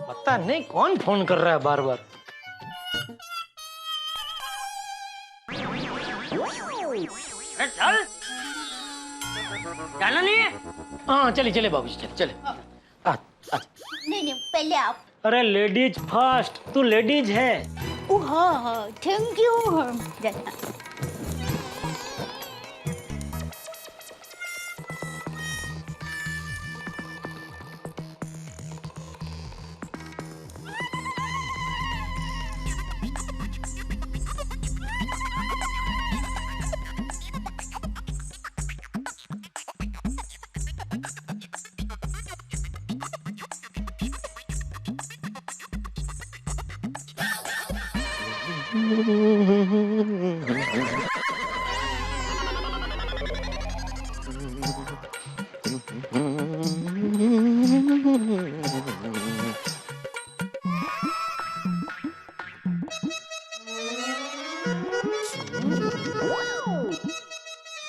पता नहीं कौन फोन कर रहा है बार बार। अरे चल, जाना नहीं है? हाँ चलिए चलिए बाबूजी, चले चले। नहीं नहीं, पहले आप। अरे लेडीज फर्स्ट, तू लेडीज है। ओ हाँ हाँ, थैंक यू। जाना।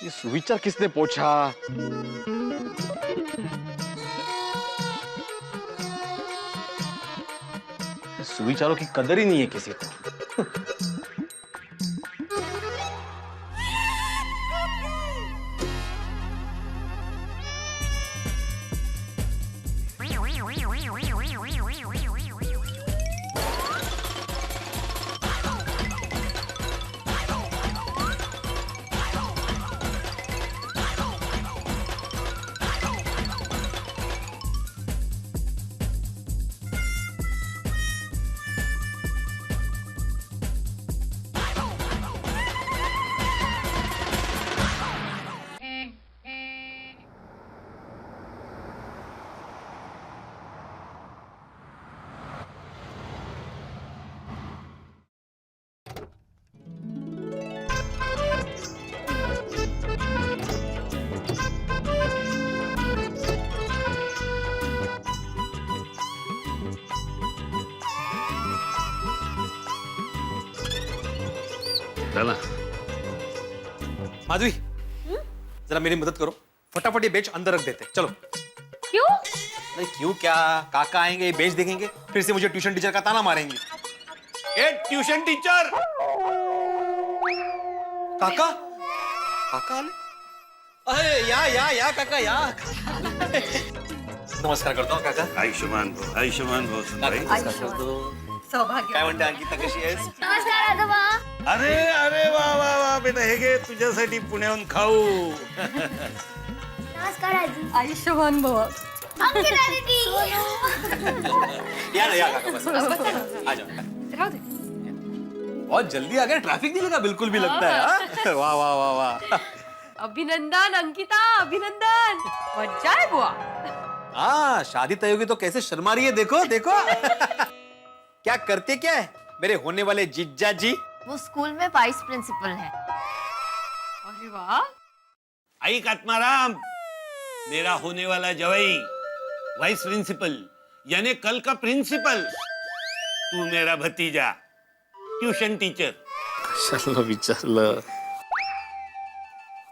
ये सुविचार किसने पूछा? सुविचारों की कदर ही नहीं है किसी को। चला। माधवी, जरा मेरी मदद करो, फटाफट ये बेच अंदर रख देते। चलो। क्यों? नहीं क्यों क्या, काका आएंगे, ये बेच देखेंगे, फिर से मुझे ट्यूशन टीचर का ताना मारेंगे। ए ट्यूशन टीचर! काका? काका आले? अरे या काका या। नमस्कार करता हूँ काका। आयुष्मान भव सुनबाई. सौभाग्य. काय म्हणते अंकिता, कशी आहेस? नमस्कार आजोबा. अरे अरे वा वा वा बेटा, हे घे तुझ्यासाठी पुण्याहून खाऊ. नमस्कार आजी. आयुष्यमान भव. अंकिता दीदी. या ना या काका, बस आ जाओ. राहू दे. बहुत जल्दी आ गए, ट्रैफिक नहीं लगा बिल्कुल भी लगता है. हाँ? वाह वाह वाह वाह. अभिनंदन अंकिता, अभिनंदन. मजा है बुआ. हाँ, शादी तय होगी तो कैसे शर्मा रही है, देखो देखो. क्या करते क्या है मेरे होने वाले जीजा जी? वो स्कूल में वाइस प्रिंसिपल है. अरे वाह. ऐक आत्माराम, मेरा होने वाला जवाई वाइस प्रिंसिपल यानी कल का प्रिंसिपल, तू मेरा भतीजा ट्यूशन टीचर. चलो विचारलं.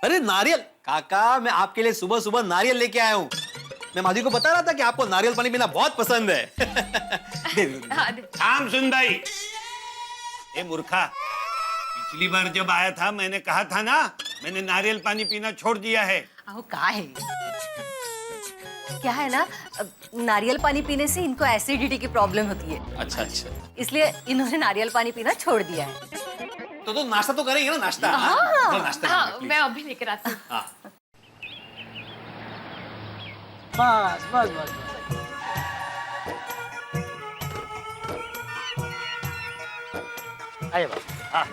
अरे नारियल काका, मैं आपके लिए सुबह सुबह नारियल लेके आया हूँ. मैं माधवी को बता रहा था कि आपको नारियल पानी पीना बहुत पसंद है. दे दो. हाँ, दे. थाम सुन भाई. ए मूर्खा, पिछली बार जब आया था मैंने कहा था ना, मैंने नारियल पानी पीना छोड़ दिया है. अहो का है क्या है ना, नारियल पानी पीने से इनको एसिडिटी की प्रॉब्लम होती है. अच्छा अच्छा. इसलिए इन्होंने नारियल पानी पीना छोड़ दिया है. तो नाश्ता तो करेंगे ना, नाश्ता. हाँ. नाश्ता हाँ, करेंगे, मैं अभी लेकर आती हूँ. हाँ. बस बस बस. आइए बाबू. हाँ.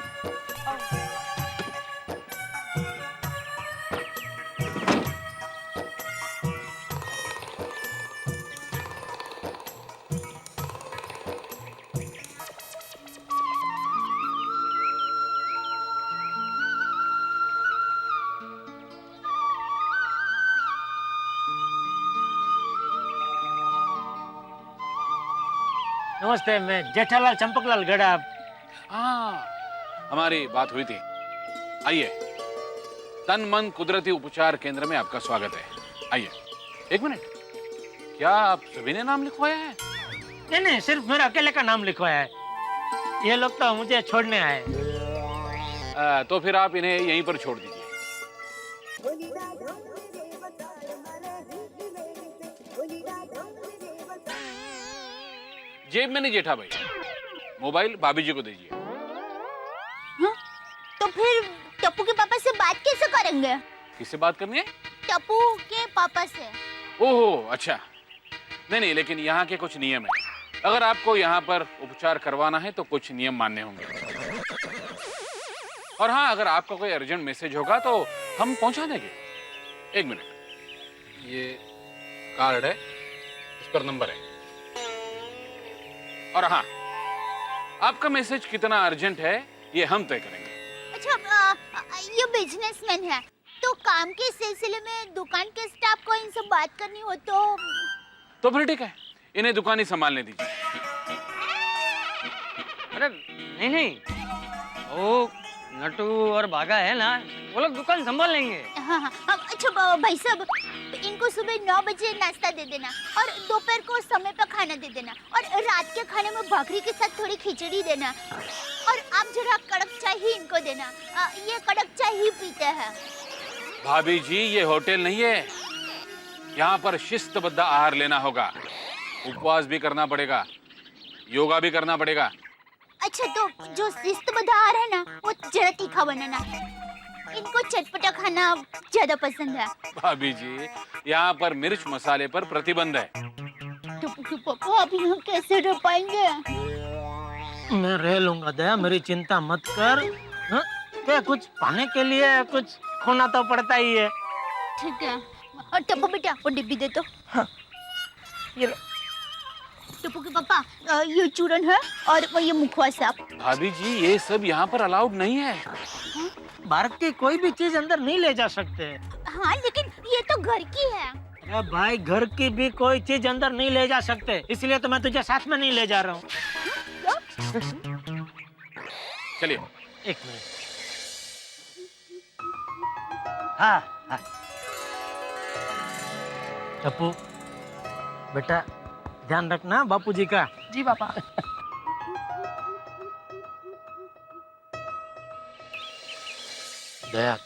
नमस्ते, मैं जेठालाल चंपकलाल गड़ा. हाँ, हमारी बात हुई थी. आइए. तन मन कुदरती उपचार केंद्र में आपका स्वागत है। आइए। एक मिनट, क्या आप सभी ने नाम लिखवाया है? नहीं नहीं, सिर्फ मेरा अकेले का नाम लिखवाया है। ये लोग तो मुझे छोड़ने आए। तो फिर आप इन्हें यहीं पर छोड़ दीजिए। जेब में नहीं जेठा भाई, मोबाइल भाभी जी को दीजिए। हाँ? तो फिर टप्पू के पापा से बात कैसे करेंगे? किससे बात करनी है? टप्पू के पापा से। ओहो अच्छा, नहीं नहीं, लेकिन यहाँ के कुछ नियम है। अगर आपको यहाँ पर उपचार करवाना है तो कुछ नियम मानने होंगे। और हाँ, अगर आपका कोई अर्जेंट मैसेज होगा तो हम पहुंचा देंगे। एक मिनट, ये कार्ड है, इस पर नंबर है। और हाँ, आपका मैसेज कितना अर्जेंट है ये हम तय करेंगे। अच्छा, ये बिजनेसमैन है तो काम के सिलसिले में दुकान के स्टाफ को इनसे बात करनी हो तो फिर ठीक है, इन्हें दुकान ही संभालने दीजिए। अरे नहीं नहीं, वो नटू और बागा है ना, वो लोग दुकान संभाल लेंगे। हाँ हाँ। अच्छा भाई साहब, इनको सुबह 9 बजे नाश्ता दे देना और दोपहर को समय पर खाना दे देना और रात के खाने में भाकरी के साथ थोड़ी खिचड़ी देना और आप जरा कड़क चाय ही इनको देना। ये कड़क चाय ही पीते हैं। भाभी जी, ये होटल नहीं है, यहाँ पर शिस्तबद्ध आहार लेना होगा, उपवास भी करना पड़ेगा, योगा भी करना पड़ेगा। अच्छा, तो जो शिस्तबद्ध आहार है ना, वो जरा तीखा बनाना। इनको चटपटा खाना ज्यादा पसंद है। भाभी जी, यहाँ पर मिर्च मसाले पर प्रतिबंध है। तो पापा आप यहाँ कैसे रह पाएंगे? मैं रह लूंगा दया, मेरी चिंता मत कर। हाँ? क्या कुछ पाने के लिए कुछ खोना तो पड़ता ही है। ठीक है। और टप्पू बेटा, वो डिब्बी दे तो। हाँ। ये लो। टप्पू के पापा, ये चूरन है और ये मुखवास है। भाभी जी, ये सब यहाँ पर अलाउड नहीं है। भारत की कोई भी चीज अंदर नहीं ले जा सकते। हाँ, लेकिन ये तो घर की है। अरे भाई, घर की भी कोई चीज अंदर नहीं ले जा सकते, इसलिए तो मैं तुझे साथ में नहीं ले जा रहा हूँ। चलिए। एक मिनट। हाँ हाँ। टप्पू बेटा, ध्यान रखना बापूजी का। जी पापा। दया,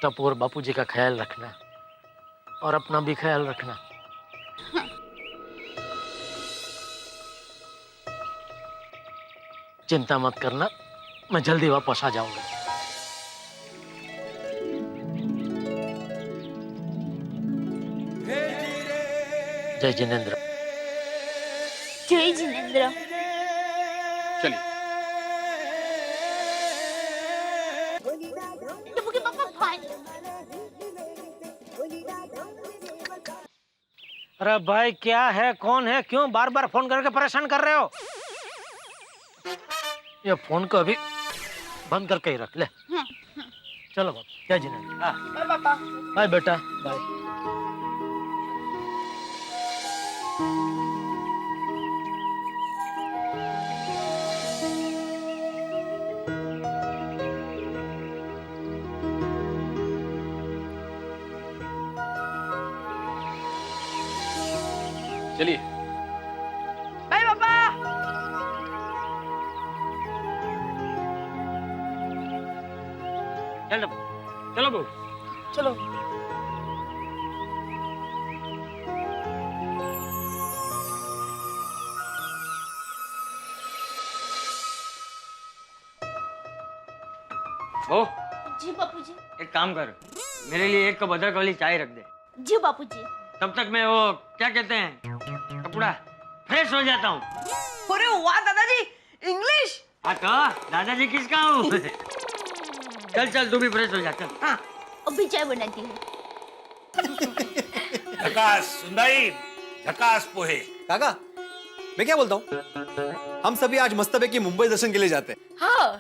टप्पू और बापूजी का ख्याल रखना और अपना भी ख्याल रखना। चिंता मत करना, मैं जल्दी वापस आ जाऊंगा। जय जिनेंद्र। जय जिनेंद्र। चलिए। टप्पू के पापा भाई। अरे भाई, क्या है, कौन है, क्यों बार बार फोन करके परेशान कर रहे हो? ये फोन को अभी बंद करके ही रख ले। हाँ। चलो बाबा, जय जिनेंद्र। बाय पापा। बाय बेटा, बाय। चलिए। बाय पापा। चलो चलो बहू। चलो। ओ, जी बापूजी। एक काम कर, मेरे लिए एक कप अदरक वाली चाय रख दे। जी बापूजी। तब तक मैं वो क्या कहते हैं, कपड़ा फ्रेश हो जाता हूँ। अरे वाह दादाजी, इंग्लिश। हाँ तो दादाजी किसका हूँ? चल चल, तू भी फ्रेश हो जा, चल। हाँ, अभी चाय बनाती है। झकास सुंदरी, झकास पोहे। काका, मैं क्या बोलता हूँ, हम सभी आज मस्तबे मुंबई दर्शन के लिए जाते हैं। हाँ।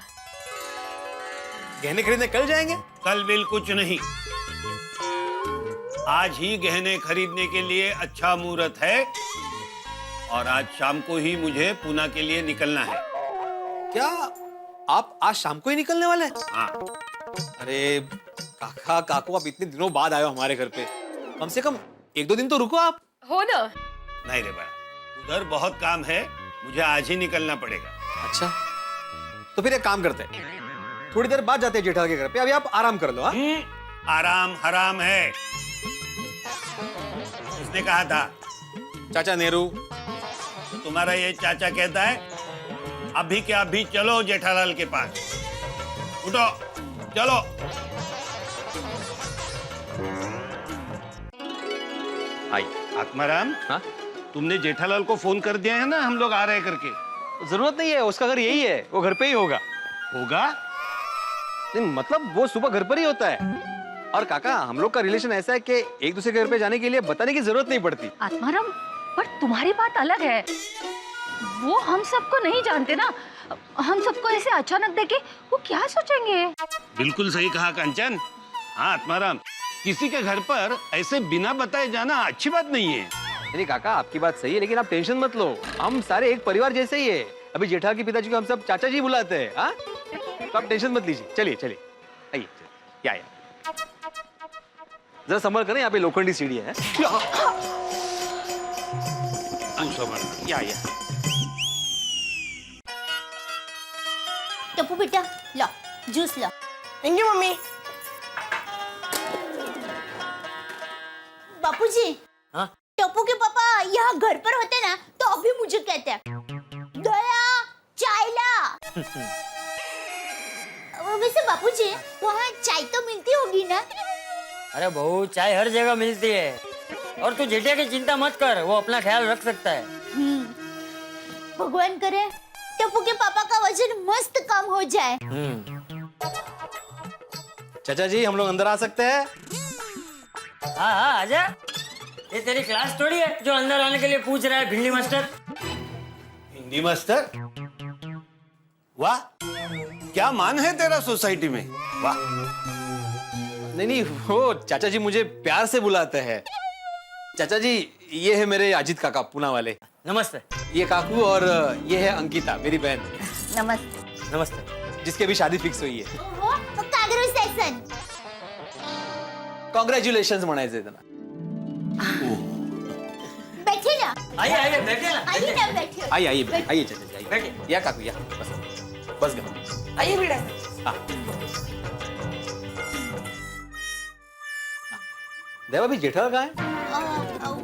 गहने खरीदने कल जाएंगे? कल बिल कुछ नहीं, आज ही गहने खरीदने के लिए अच्छा मुहूर्त है और आज शाम को ही मुझे पूना के लिए निकलना है। क्या आप आज शाम को ही निकलने वाले हैं? हाँ, अरे काका काकू, आप इतने दिनों बाद आए हो हमारे घर पे, कम से कम 1-2 दिन तो रुको आप। हो ना। नहीं रे बड़ा, उधर बहुत काम है, मुझे आज ही निकलना पड़ेगा। अच्छा, तो फिर एक काम करते हैं, थोड़ी देर बाद जाते हैं जेठालाल के घर पे, अभी आप आराम कर लो। हाँ, आराम हराम है, उसने कहा था। चाचा नेहरू। तो तुम्हारा ये चाचा कहता है अभी के अभी चलो जेठालाल के पास, उठो चलो। आई। आत्माराम, हाँ, तुमने जेठालाल को फोन कर दिया है ना हम लोग आ रहे हैं करके? जरूरत नहीं है, उसका घर यही है, वो घर पे ही होगा। होगा? नहीं मतलब वो सुबह घर पर ही होता है। और काका, हम लोग का रिलेशन ऐसा है कि एक दूसरे के घर पे जाने के लिए बताने की जरूरत नहीं पड़ती। आत्माराम, पर तुम्हारी बात अलग है, वो हम सबको नहीं जानते ना, हम सबको ऐसे अचानक देखे वो क्या सोचेंगे? बिल्कुल सही कहा कंचन। हाँ आत्माराम, किसी के घर पर ऐसे बिना बताए जाना अच्छी बात नहीं है। नहीं काका, आपकी बात सही है, लेकिन आप टेंशन मत लो, हम सारे एक परिवार जैसे ही है। अभी जेठालाल के पिताजी को हम सब चाचा जी बुलाते हैं। हाँ, तो आप टेंशन मत लीजिए। चलिए चलिए, आइए, या जरा संभल करें, यहाँ पे लोखंडी सीढ़ी है। या टप्पू बेटा, लो जूस लो। Thank you mummy. बापूजी, हाँ? टप्पू के पापा यहाँ घर पर होते ना तो अभी मुझे कहते हैं दया चाय ला। वैसे बापूजी, वहाँ चाय तो मिलती होगी ना? अरे बहू, चाय हर जगह मिलती है, और तू जेठिया की चिंता मत कर, वो अपना ख्याल रख सकता है। भगवान करे टप्पू के पापा का वजन मस्त कम हो जाए। चाचा जी, हम लोग अंदर आ सकते हैं? हाँ हाँ, आजा। ये तेरी क्लास थोड़ी है जो अंदर आने के लिए पूछ रहा है भिंडी मास्टर। हिंदी मास्टर? वाह, क्या मान है तेरा सोसाइटी में, वाह। नहीं नहीं, वो चाचा जी मुझे प्यार से बुलाते हैं। चाचा जी, ये है मेरे अजीत काका, पूना वाले। नमस्ते। ये काकू, और ये है अंकिता, मेरी बहन। नमस्ते। नमस्ते। जिसकी अभी शादी फिक्स हुई है। कांग्रेचुलेशन। कॉन्ग्रेचुलेशन म्हणायचं त्यांना। बैठे ना। आइए आइए, बैठे ना। आइए ना, बैठे। आइए आइए आइए चाचा जी, आइए। बैठिए। या काकू या, बस गं। आइए बेटा। हाँ। देवा भी जेठालाल कहाँ है? आओ।